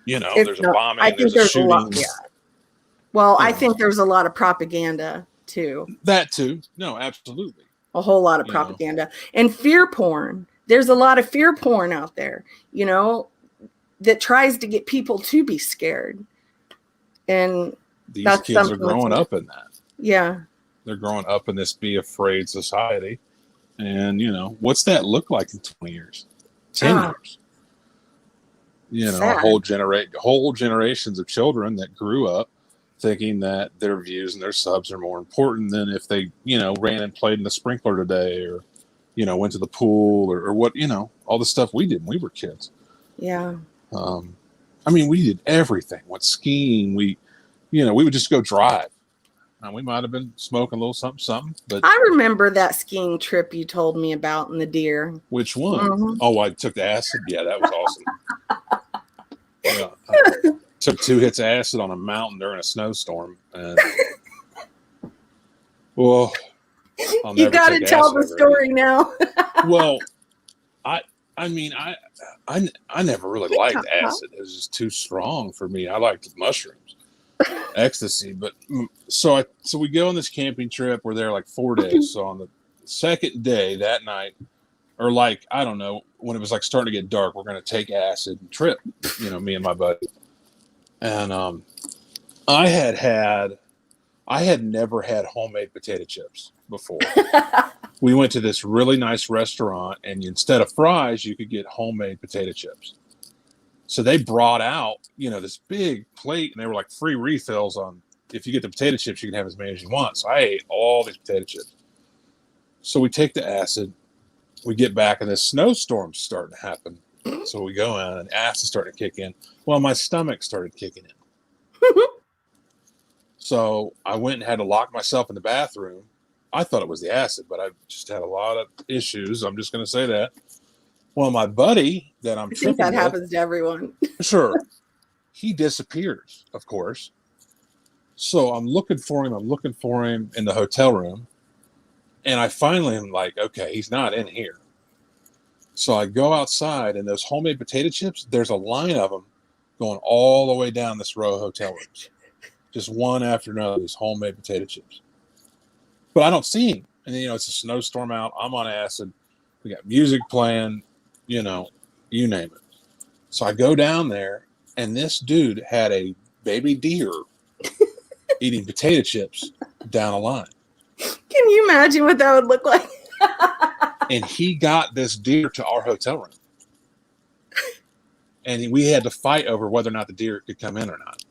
It's There's a not, bombing, I think there's a there's a lot. shooting. Yeah. Well, I Yeah. think there's a lot of propaganda too. That too. No, absolutely. A whole lot of You know. propaganda and fear porn. There's a lot of fear porn out there, that tries to get people to be scared. And These that's kids are something growing up in that. Yeah. They're growing up in this be afraid society. And, what's that look like in 20 years? 10 years? Sad. Whole generations of children that grew up thinking that their views and their subs are more important than if they, ran and played in the sprinkler today or, went to the pool or what, all the stuff we did when we were kids. Yeah. We did everything. Went skiing. We would just go drive. We might have been smoking a little something, but I remember that skiing trip you told me about in the deer. which one? Mhm. Oh, I took the acid. Yeah, that was awesome. Yeah, I took 2 hits of acid on a mountain during a snowstorm, and well, I'll You never got to take tell acid the ever story again. now. Well, I never really liked acid. It was just too strong for me. I liked mushrooms, ecstasy. But so we go on this camping trip. We're there like 4 days. So on the second day that night, or like, I don't know, when it was like starting to get dark, we're going to take acid and trip, me and my buddy. And I had never had homemade potato chips before. We went to this really nice restaurant, and instead of fries, you could get homemade potato chips. So they brought out, this big plate, and they were like free refills on, if you get the potato chips, you can have as many as you want. So I ate all these potato chips. So we take the acid, we get back, and this snowstorm's starting to happen. So we go in, and acid starting to kick in. Well, my stomach started kicking in. So I went and had to lock myself in the bathroom. I thought it was the acid, but I just had a lot of issues. I'm just going to say that. Well, my buddy that I'm I think tripping that with, happens to everyone. sure, he disappears, of course. So I'm looking for him in the hotel room. And I finally am like, okay, he's not in here. So I go outside, and those homemade potato chips, there's a line of them going all the way down this row of hotel rooms. Just one after another, these homemade potato chips. But I don't see him. And then, it's a snowstorm out. I'm on acid. We got music playing, you name it. So I go down there, and this dude had a baby deer eating potato chips down a line. Can you imagine what that would look like? And he got this deer to our hotel room. And we had to fight over whether or not the deer could come in or not.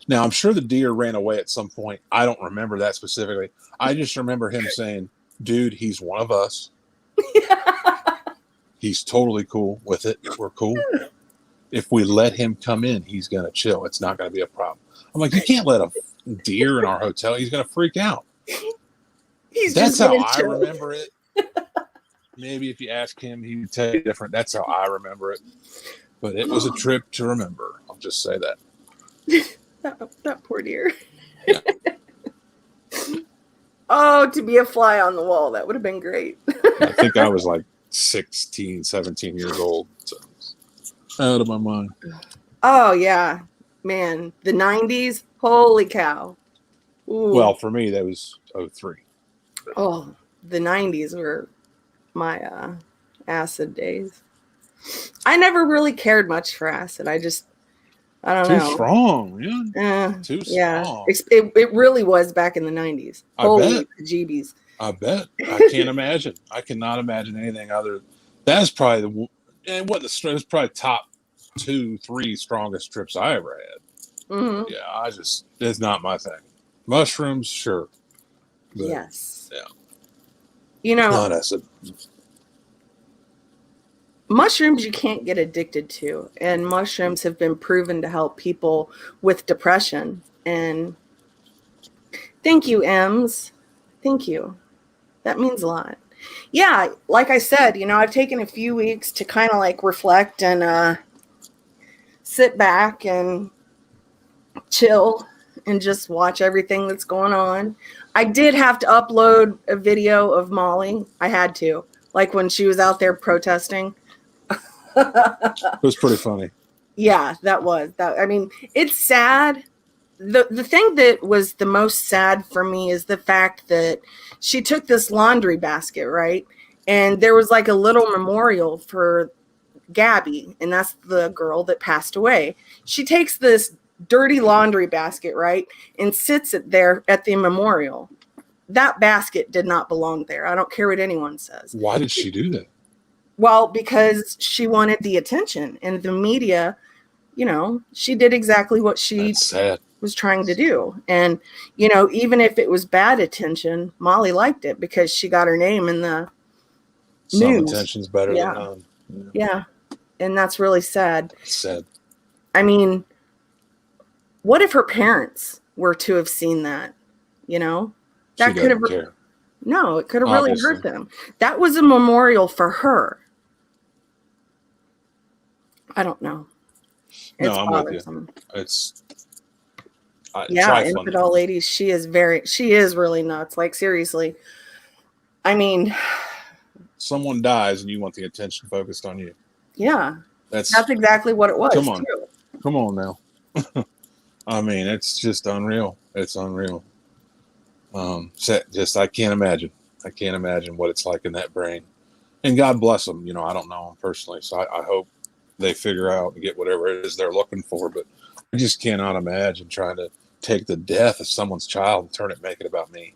Now, I'm sure the deer ran away at some point. I don't remember that specifically. I just remember him saying, dude, he's one of us. He's totally cool with it. We're cool. If we let him come in, he's going to chill. It's not going to be a problem. I'm like, you can't let a deer in our hotel. He's going to freak out. That's how I remember it. Maybe if you ask him, he would tell you different. That's how I remember it. But it was a trip to remember. I'll just say that. That poor deer. Yeah. Oh, to be a fly on the wall. That would have been great. I think I was like 16, 17 years old. So, out of my mind. Oh yeah, man, the 90s. Holy cow. Ooh. Well, for me, that was 03. Oh, the 90s were my acid days. I never really cared much for acid. I don't Too know. strong, man. Too Yeah, strong. it really was back in the 90s. I Holy bet. jeebies. I bet. I can't imagine. I cannot imagine anything other. That's probably and what it was probably top 2, 3 strongest trips I ever had. Mm-hmm. Yeah, it's not my thing. Mushrooms, sure. But, yes. Yeah. You know, not acid. Mushrooms you can't get addicted to, and mushrooms have been proven to help people with depression. And thank you, Ems. Thank you. That means a lot. Yeah, like I said, I've taken a few weeks to kind of like reflect and sit back and chill and just watch everything that's going on. I did have to upload a video of Molly. I had to, like when she was out there protesting. It was pretty funny. Yeah, that was that. I mean, it's sad. The thing that was the most sad for me is the fact that she took this laundry basket, right? And there was like a little memorial for Gabby, and that's the girl that passed away. She takes this dirty laundry basket, right, and sits it there at the memorial. That basket did not belong there. I don't care what anyone says. Why did she do that? Well, because she wanted the attention, and the media, she did exactly what she That's sad. was trying to do. And, even if it was bad attention, Molly liked it because she got her name in the Some news. attention's better than none. Yeah. And that's really sad. Sad. I mean, what if her parents were to have seen that? That She could have. care. No, it could have really Obviously. hurt them. That was a memorial for her. I don't know. No, I'm bothersome. With you. It's infidel ladies. She is really nuts. Like, seriously. I mean, someone dies and you want the attention focused on you. Yeah, that's exactly what it was. Come on now. I mean, it's just unreal. It's unreal. I can't imagine. I can't imagine what it's like in that brain. And God bless them. I don't know them personally, so I hope they figure out and get whatever it is they're looking for. But I just cannot imagine trying to take the death of someone's child and make it about me.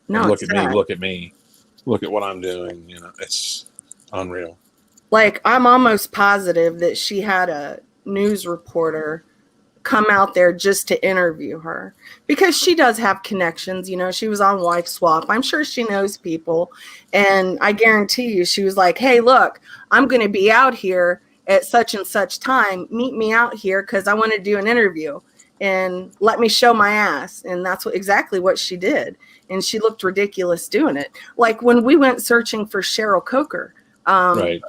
No, look at me. Look at me. Look at what I'm doing. It's unreal. Like, I'm almost positive that she had a news reporter come out there just to interview her because she does have connections. She was on Wife Swap. I'm sure she knows people. And I guarantee you, she was like, hey, look, I'm going to be out here at such and such time. Meet me out here because I want to do an interview and let me show my ass. And that's exactly what she did. And she looked ridiculous doing it. Like when we went searching for Cheryl Coker, right.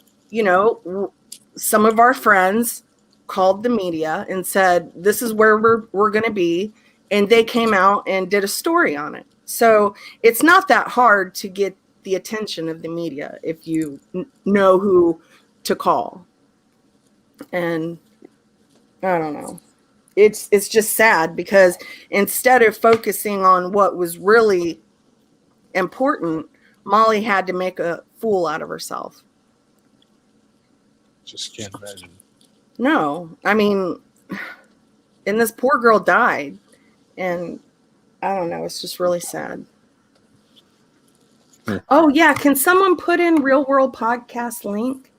Some of our friends called the media and said, this is where we're going to be. And they came out and did a story on it. So it's not that hard to get the attention of the media if you know who to call. And I don't know. It's just sad because instead of focusing on what was really important, Molly had to make a fool out of herself. Just can't imagine. No, I mean, and this poor girl died, and I don't know. It's just really sad. Oh yeah, can someone put in Real World Podcast link?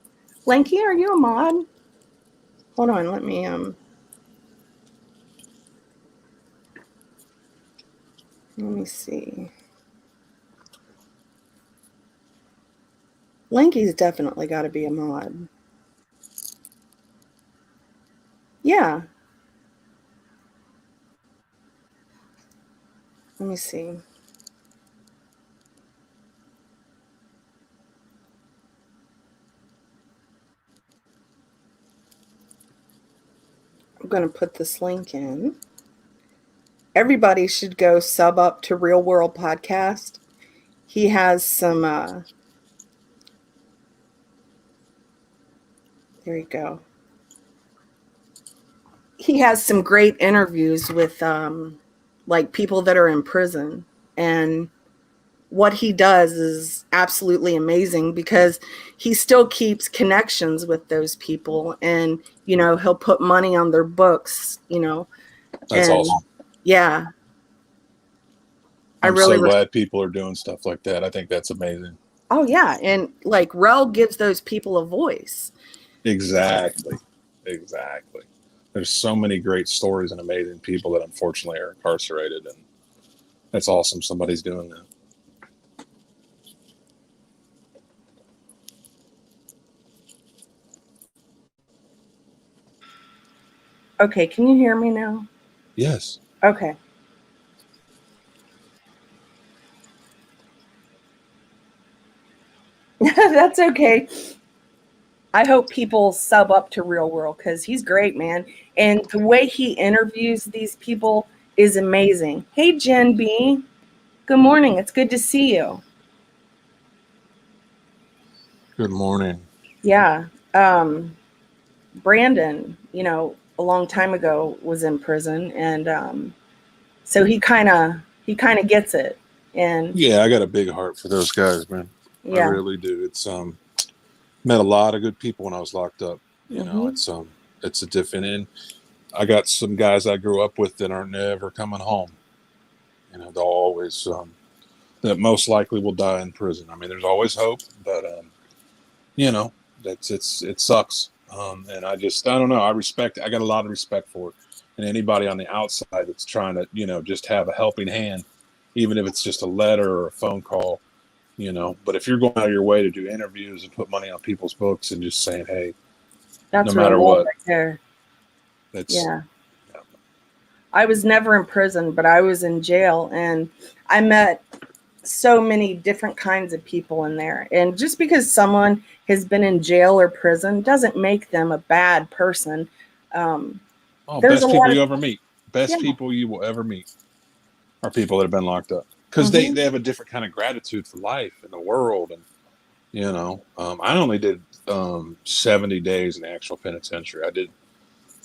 Lanky, are you a mod? Hold on, let me see. Lanky's definitely got to be a mod. Yeah. Let me see. I'm going to put this link in. Everybody should go sub up to Real World Podcast. He has some There you go. He has some great interviews with like people that are in prison, and what he does is absolutely amazing because he still keeps connections with those people, and he'll put money on their books, That's and awesome. yeah, I'm so glad people are doing stuff like that. I think that's amazing. Oh yeah, and like Rel gives those people a voice. Exactly. There's so many great stories and amazing people that unfortunately are incarcerated, and that's awesome somebody's doing that. Okay, can you hear me now? Yes. Okay. That's okay. I hope people sub up to Real World because he's great, man. And the way he interviews these people is amazing. Hey, Jen B. Good morning. It's good to see you. Good morning. Yeah. Brandon, a long time ago was in prison, and so he kind of gets it. And yeah, I got a big heart for those guys, man. Yeah. I really do. It's met a lot of good people when I was locked up. It's a different end. I got some guys I grew up with that aren't never coming home. They'll always that most likely will die in prison. I mean, there's always hope, but it sucks. And I don't know. I got a lot of respect for it. And anybody on the outside that's trying to, just have a helping hand, even if it's just a letter or a phone call, but if you're going out of your way to do interviews and put money on people's books and just saying, hey, that's no matter what, right there. that's, yeah. I was never in prison, but I was in jail, and I met so many different kinds of people in there. And just because someone has been in jail or prison doesn't make them a bad person. Best people you ever meet. Best people you will ever meet are people that have been locked up, because they have a different kind of gratitude for life and the world. And I only did 70 days in the actual penitentiary. I did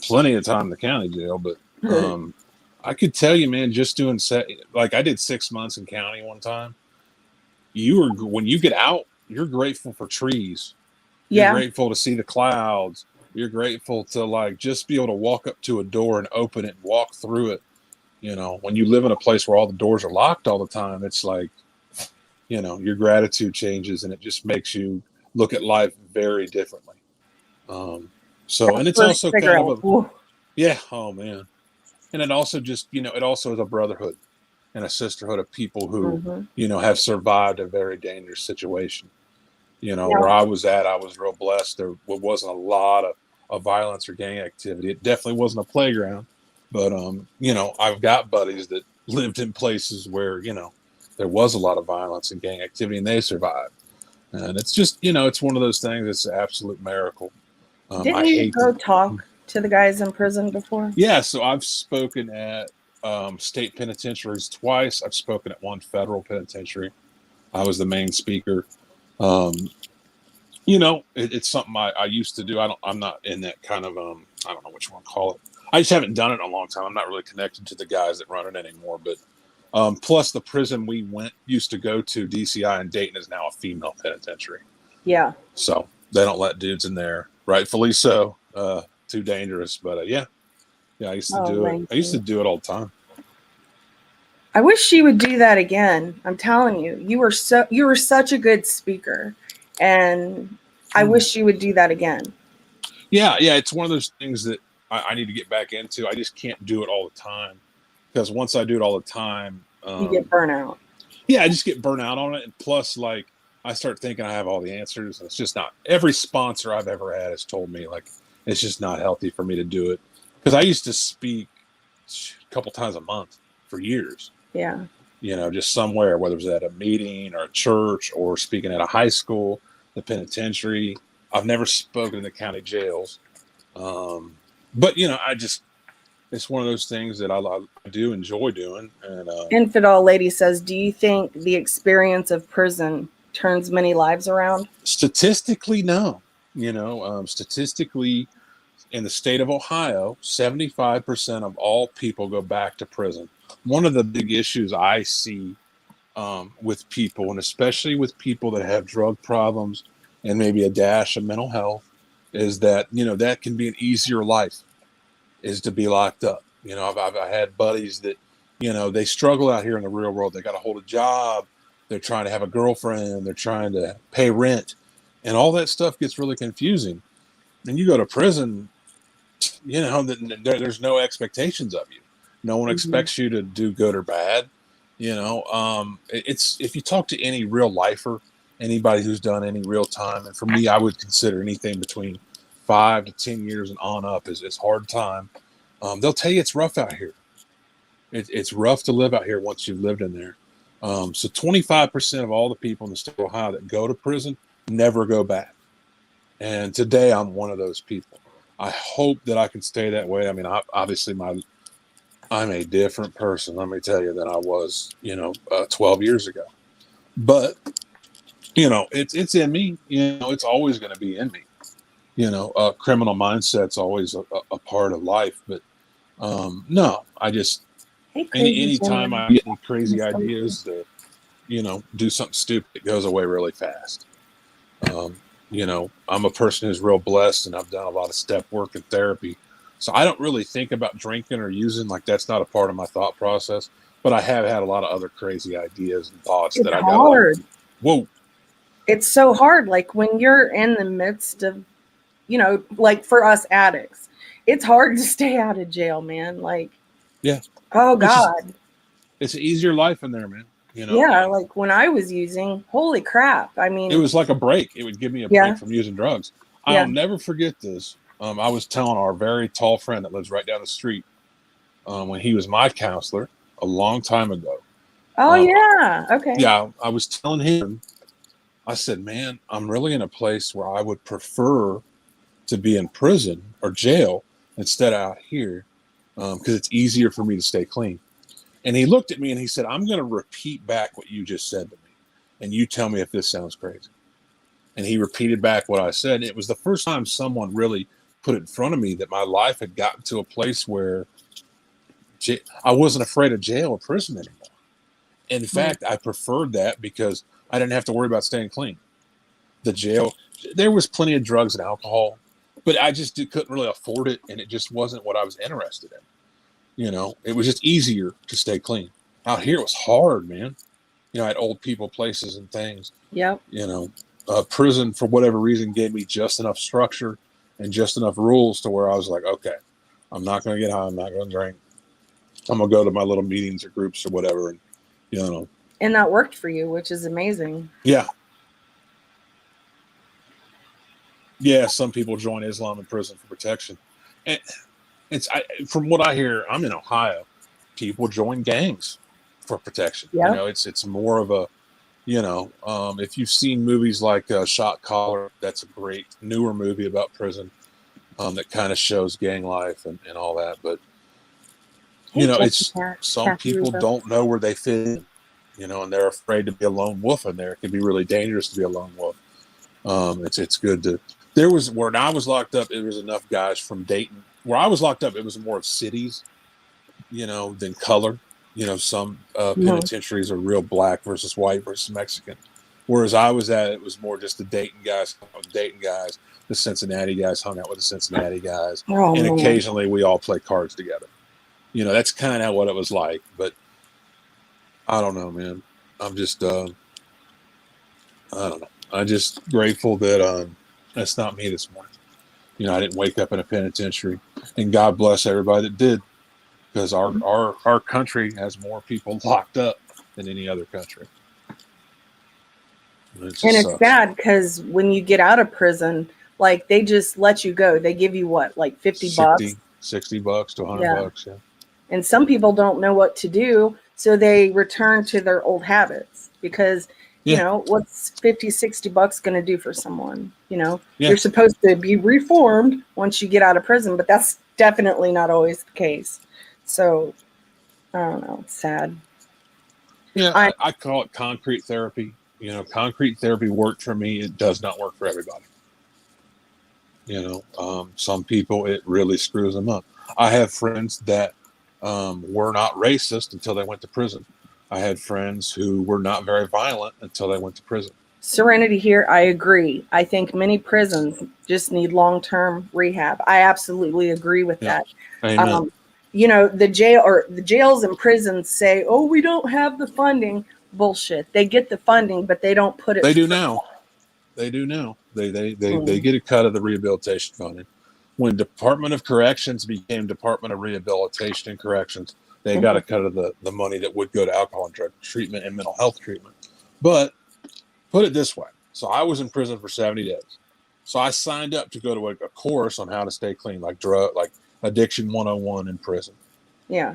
plenty of time in the county jail, but I could tell you, man, just doing like I did 6 months in county one time. When you get out, you're grateful for trees. You're grateful to see the clouds. You're grateful to like just be able to walk up to a door and open it and walk through it. When you live in a place where all the doors are locked all the time, it's like, your gratitude changes, and it just makes you look at life very differently. And it's also kind of oh man. And it also just, it also is a brotherhood and a sisterhood of people who, have survived a very dangerous situation. Where I was at, I was real blessed. There wasn't a lot of violence or gang activity. It definitely wasn't a playground, but, I've got buddies that lived in places where, there was a lot of violence and gang activity, and they survived. And it's just, it's one of those things. It's an absolute miracle. Didn't you go talk to the guys in prison before? Yeah, so I've spoken at state penitentiaries twice. I've spoken at one federal penitentiary. I was the main speaker. It's something I used to do. I'm not in that kind of I don't know what you want to call it. I just haven't done it in a long time. I'm not really connected to the guys that run it anymore. But plus, the prison we used to go to, DCI in Dayton, is now a female penitentiary. Yeah. So they don't let dudes in there, rightfully so. Too dangerous. But I used to do it. I used to do it all the time. I wish she would do that again. I'm telling you, you were such a good speaker, and I wish you would do that again. Yeah, it's one of those things that I need to get back into. I just can't do it all the time, because once I do it all the time, you get burnout. Yeah, I just get burnt out on it, and plus, like, I start thinking I have all the answers, and it's just not. Every sponsor I've ever had has told me, like, it's just not healthy for me to do it, because I used to speak a couple times a month for years. Yeah. Just somewhere, whether it was at a meeting or a church or speaking at a high school, the penitentiary. I've never spoken in the county jails. But, it's one of those things that I do enjoy doing. And Infidel Lady says, do you think the experience of prison turns many lives around? Statistically, no. Statistically, in the state of Ohio, 75% of all people go back to prison. One of the big issues I see with people, and especially with people that have drug problems and maybe a dash of mental health, is that, that can be an easier life, is to be locked up. I've had buddies that, they struggle out here in the real world. They got to hold a job. They're trying to have a girlfriend. They're trying to pay rent. And all that stuff gets really confusing. And you go to prison, there's no expectations of you. No one expects you to do good or bad. It's, if you talk to any real lifer, anybody who's done any real time, and for me, I would consider anything between 5 to 10 years and on up is hard time. They'll tell you it's rough out here. It's rough to live out here once you've lived in there. So 25% of all the people in the state of Ohio that go to prison never go back. And today I'm one of those people. I hope that I can stay that way. I mean, obviously I'm a different person, let me tell you, than I was, 12 years ago. But, it's in me. It's always going to be in me. Criminal mindset's always a part of life. But no, I just, anytime I get any crazy ideas to, do something stupid, it goes away really fast. I'm a person who's real blessed, and I've done a lot of step work and therapy. So I don't really think about drinking or using, like that's not a part of my thought process. But I have had a lot of other crazy ideas and thoughts that I got. Hard. Whoa. It's so hard. Like when you're in the midst of, like for us addicts, it's hard to stay out of jail, man. Like, yeah. Oh God. It's an easier life in there, man. Yeah, like when I was using, holy crap. I mean, it was like a break. It would give me a break from using drugs. I'll never forget this. I was telling our very tall friend that lives right down the street, when he was my counselor a long time ago. Oh, yeah. Okay. Yeah, I was telling him, I said, man, I'm really in a place where I would prefer to be in prison or jail instead of out here, because it's easier for me to stay clean. And he looked at me and he said, I'm going to repeat back what you just said to me, and you tell me if this sounds crazy. And he repeated back what I said. It was the first time someone really put it in front of me that my life had gotten to a place where I wasn't afraid of jail or prison anymore. In fact, I preferred that because I didn't have to worry about staying clean. The jail, there was plenty of drugs and alcohol, but I just couldn't really afford it, and it just wasn't what I was interested in. It was just easier to stay clean. Out here, it was hard, man. I had old people, places, and things. Yep. Prison, for whatever reason, gave me just enough structure and just enough rules to where I was like, okay, I'm not going to get high. I'm not going to drink. I'm going to go to my little meetings or groups or whatever. And, And that worked for you, which is amazing. Yeah. Yeah, some people join Islam in prison for protection. And from what I hear, I'm in Ohio. People join gangs for protection. Yep. It's more of a, if you've seen movies like Shot Caller, that's a great newer movie about prison, that kind of shows gang life and all that. But, it's some people don't know where they fit in, and they're afraid to be a lone wolf in there. It can be really dangerous to be a lone wolf. It's good to, when I was locked up, it was enough guys from Dayton. Where I was locked up, it was more of cities, than color. Some penitentiaries are real black versus white versus Mexican. Whereas I was at, it was more just the Dayton guys, the Cincinnati guys hung out with the Cincinnati guys. And occasionally we all play cards together. That's kind of what it was like. But I don't know, man. I'm just, I don't know. I'm just grateful that that's not me this morning. I didn't wake up in a penitentiary. And God bless everybody that did. Because our country has more people locked up than any other country. And it's sad because when you get out of prison, like they just let you go. They give you what, like $50? $60 to $100. Yeah. And some people don't know what to do. So they return to their old habits because, what's $50-$60 going to do for someone? You're supposed to be reformed once you get out of prison, but that's definitely not always the case. So, I don't know. It's sad. Yeah, I call it concrete therapy. Concrete therapy worked for me. It does not work for everybody. Some people, it really screws them up. I have friends that were not racist until they went to prison. I had friends who were not very violent until they went to prison. Serenity here, I agree. I think many prisons just need long-term rehab. I absolutely agree with Yeah. that. Amen. The jails and prisons say, "Oh, we don't have the funding." Bullshit. They get the funding, but they don't put it. They do now. They do now. They get a cut of the rehabilitation funding. When Department of Corrections became Department of Rehabilitation and Corrections, they got a cut of the money that would go to alcohol and drug treatment and mental health treatment. But put it this way. So I was in prison for 70 days. So I signed up to go to a course on how to stay clean, like addiction 101 in prison. Yeah.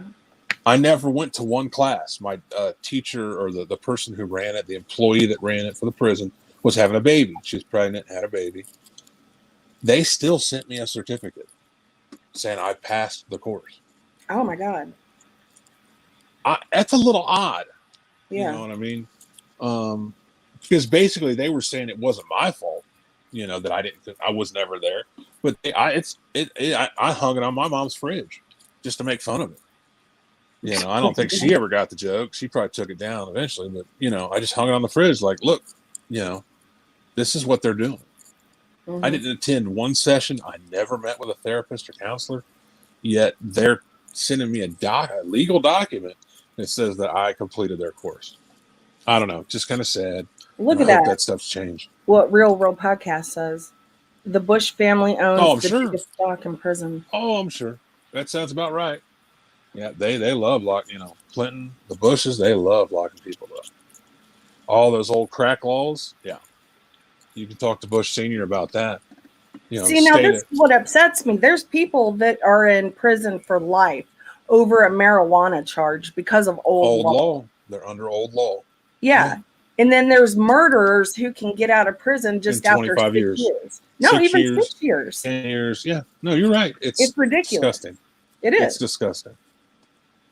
I never went to one class. My teacher or the person who ran it, the employee that ran it for the prison, was having a baby. She was pregnant, had a baby. They still sent me a certificate saying I passed the course. Oh my God. That's a little odd. Yeah. You know what I mean? Because basically they were saying it wasn't my fault, that I was never there. But I hung it on my mom's fridge just to make fun of it. I don't think she ever got the joke. She probably took it down eventually, but I just hung it on the fridge like, look, this is what they're doing. I didn't attend one session. I never met with a therapist or counselor, yet they're sending me a legal document that says that I completed their course. I don't know. Just kind of sad. Look at I hope that. that stuff's changed. What Real World Podcast says. The Bush family owns the biggest stock in prison. Oh, I'm sure. That sounds about right. Yeah, they love Clinton, the Bushes, they love locking people up. All those old crack laws, yeah. You can talk to Bush Sr. about that. See, now this is what upsets me. There's people that are in prison for life over a marijuana charge because of old law. They're under old law. Yeah. And then there's murderers who can get out of prison just after 6 years. No, even 6 years. 10 years. Yeah. No, you're right. It's ridiculous. Disgusting. It is. It's disgusting.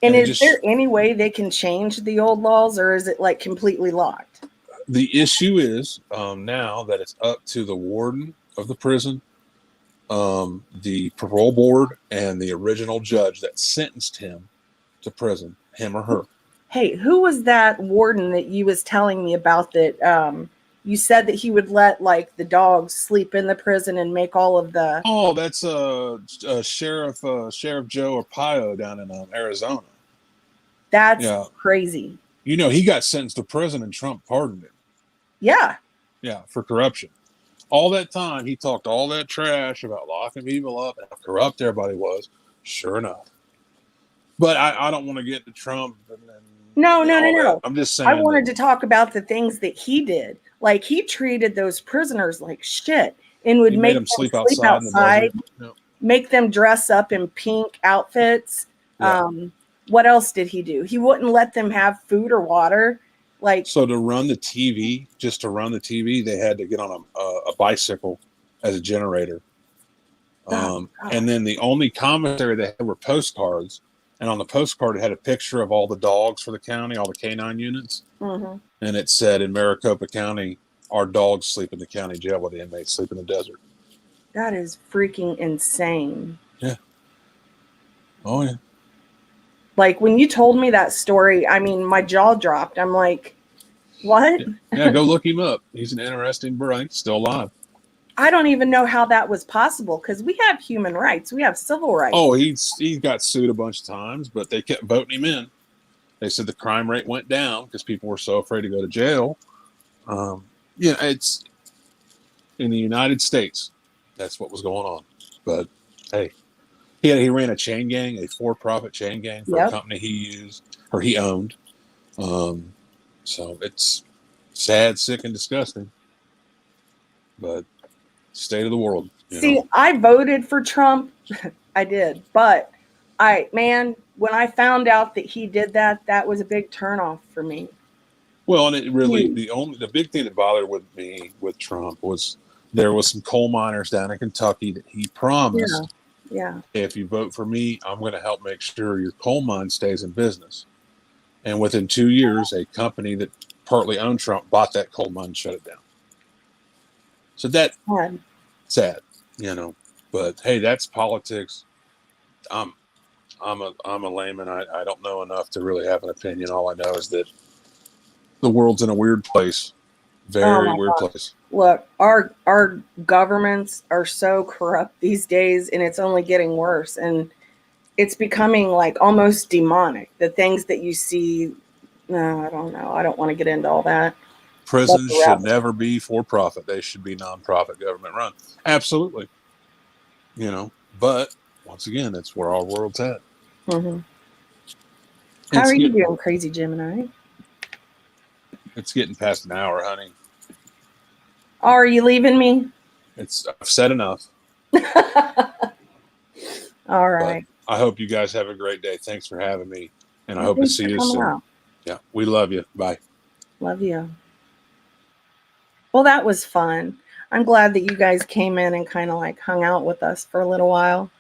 And is there any way they can change the old laws, or is it like completely locked? The issue is now that it's up to the warden of the prison, the parole board, and the original judge that sentenced him to prison, him or her. Hey, who was that warden that you was telling me about that you said that he would let like the dogs sleep in the prison and make all of the... Oh, that's Sheriff Joe Arpaio down in Arizona. That's crazy. He got sentenced to prison and Trump pardoned him. Yeah. Yeah, for corruption. All that time, he talked all that trash about locking people up and how corrupt everybody was. Sure enough. But I don't want to get to Trump. No. I'm just saying. I wanted to talk about the things that he did. Like, he treated those prisoners like shit and would make them sleep outside, make them dress up in pink outfits. Yeah. What else did he do? He wouldn't let them have food or water. So to run the TV, they had to get on a bicycle as a generator. And then the only commentary they had were postcards. And on the postcard, it had a picture of all the dogs for the county, all the canine units. Mm-hmm. And it said, in Maricopa County, our dogs sleep in the county jail while the inmates sleep in the desert. That is freaking insane. Yeah. Oh, yeah. Like, when you told me that story, I mean, my jaw dropped. I'm like, what? Yeah, go look him up. He's an interesting bird. He's still alive. I don't even know how that was possible because we have human rights. We have civil rights. Oh, he got sued a bunch of times, but they kept voting him in. They said the crime rate went down because people were so afraid to go to jail. It's in the United States. That's what was going on. But, hey, he ran a chain gang, a for-profit chain gang for a company he owned. So it's sad, sick, and disgusting. But state of the world. See, I voted for Trump. I did. But when I found out that he did that, that was a big turnoff for me. Well, and it really, the big thing that bothered me with Trump was there was some coal miners down in Kentucky that he promised. Yeah. If you vote for me, I'm going to help make sure your coal mine stays in business. And within 2 years, a company that partly owned Trump bought that coal mine and shut it down. So that's sad. you know. But hey, that's politics. I'm I'm a layman. I don't know enough to really have an opinion. All I know is that the world's in a weird place, Oh very my weird God. place. Look, our governments are so corrupt these days, and it's only getting worse. And it's becoming like almost demonic. The things that you see, no, I don't know. I don't want to get into all that. That's Prisons a should rabbit never be for profit. They should be nonprofit, government run. Absolutely, you know. But once again, that's where our world's at. trail. How It's are you getting doing, Crazy Gemini? it's getting past an hour, honey. Oh, are you leaving me? I've said enough. All But right. I hope you guys have a great day. Thanks for having me, and I Well, hope to thanks see for you coming soon. out. Yeah, we love you. Bye. Love you. Well, that was fun. I'm glad that you guys came in and kind of like hung out with us for a little while.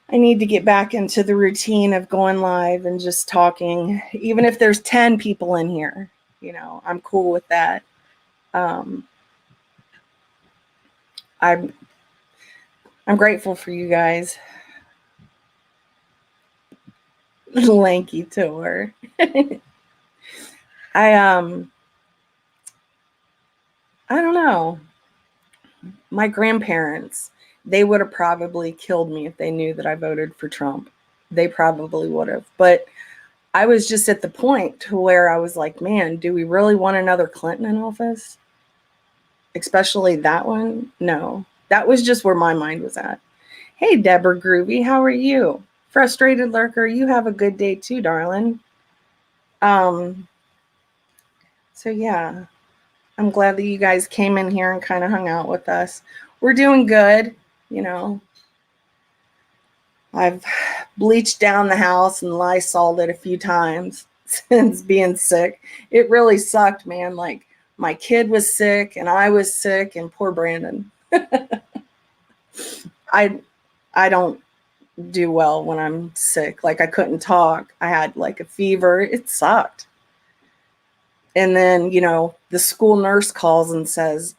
I need to get back into the routine of going live and just talking, even if there's 10 people in here. I'm cool with that. Um, I'm I'm grateful for you guys. Lanky tour. I I don't know. My grandparents, they would have probably killed me if they knew that I voted for Trump. They probably would have. But I was just at the point to where I was like, man, do we really want another Clinton in office? Especially that one? No. That was just where my mind was at. Hey, Deborah Groovy, how are you? Frustrated lurker, you have a good day too, darling. Um, so yeah, I'm glad that you guys came in here and kind of hung out with us. We're doing good, you know. I've bleached down the house and Lysoled it a few times since being sick. It really sucked, man. Like my kid was sick and I was sick and poor Brandon. I I don't do well when I'm sick. Like I couldn't talk. I had like a fever. It sucked. And then, the school nurse calls and says,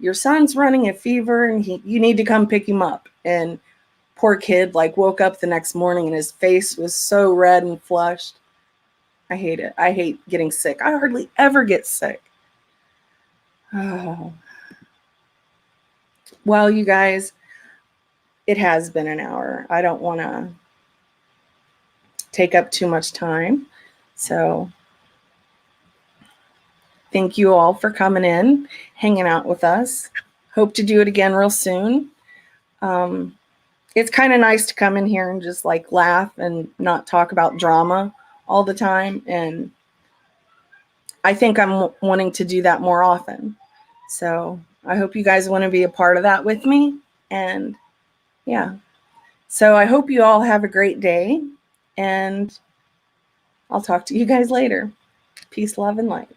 your son's running a fever and you need to come pick him up. And poor kid like woke up the next morning and his face was so red and flushed. I hate it. I hate getting sick. I hardly ever get sick. Oh. Well, you guys, it has been an hour. I don't want to take up too much time. So thank you all for coming in, hanging out with us. Hope to do it again real soon. It's kind of nice to come in here and just like laugh and not talk about drama all the time. And I think I'm wanting to do that more often. So I hope you guys want to be a part of that with me. And yeah. So I hope you all have a great day. And I'll talk to you guys later. Peace, love, and light.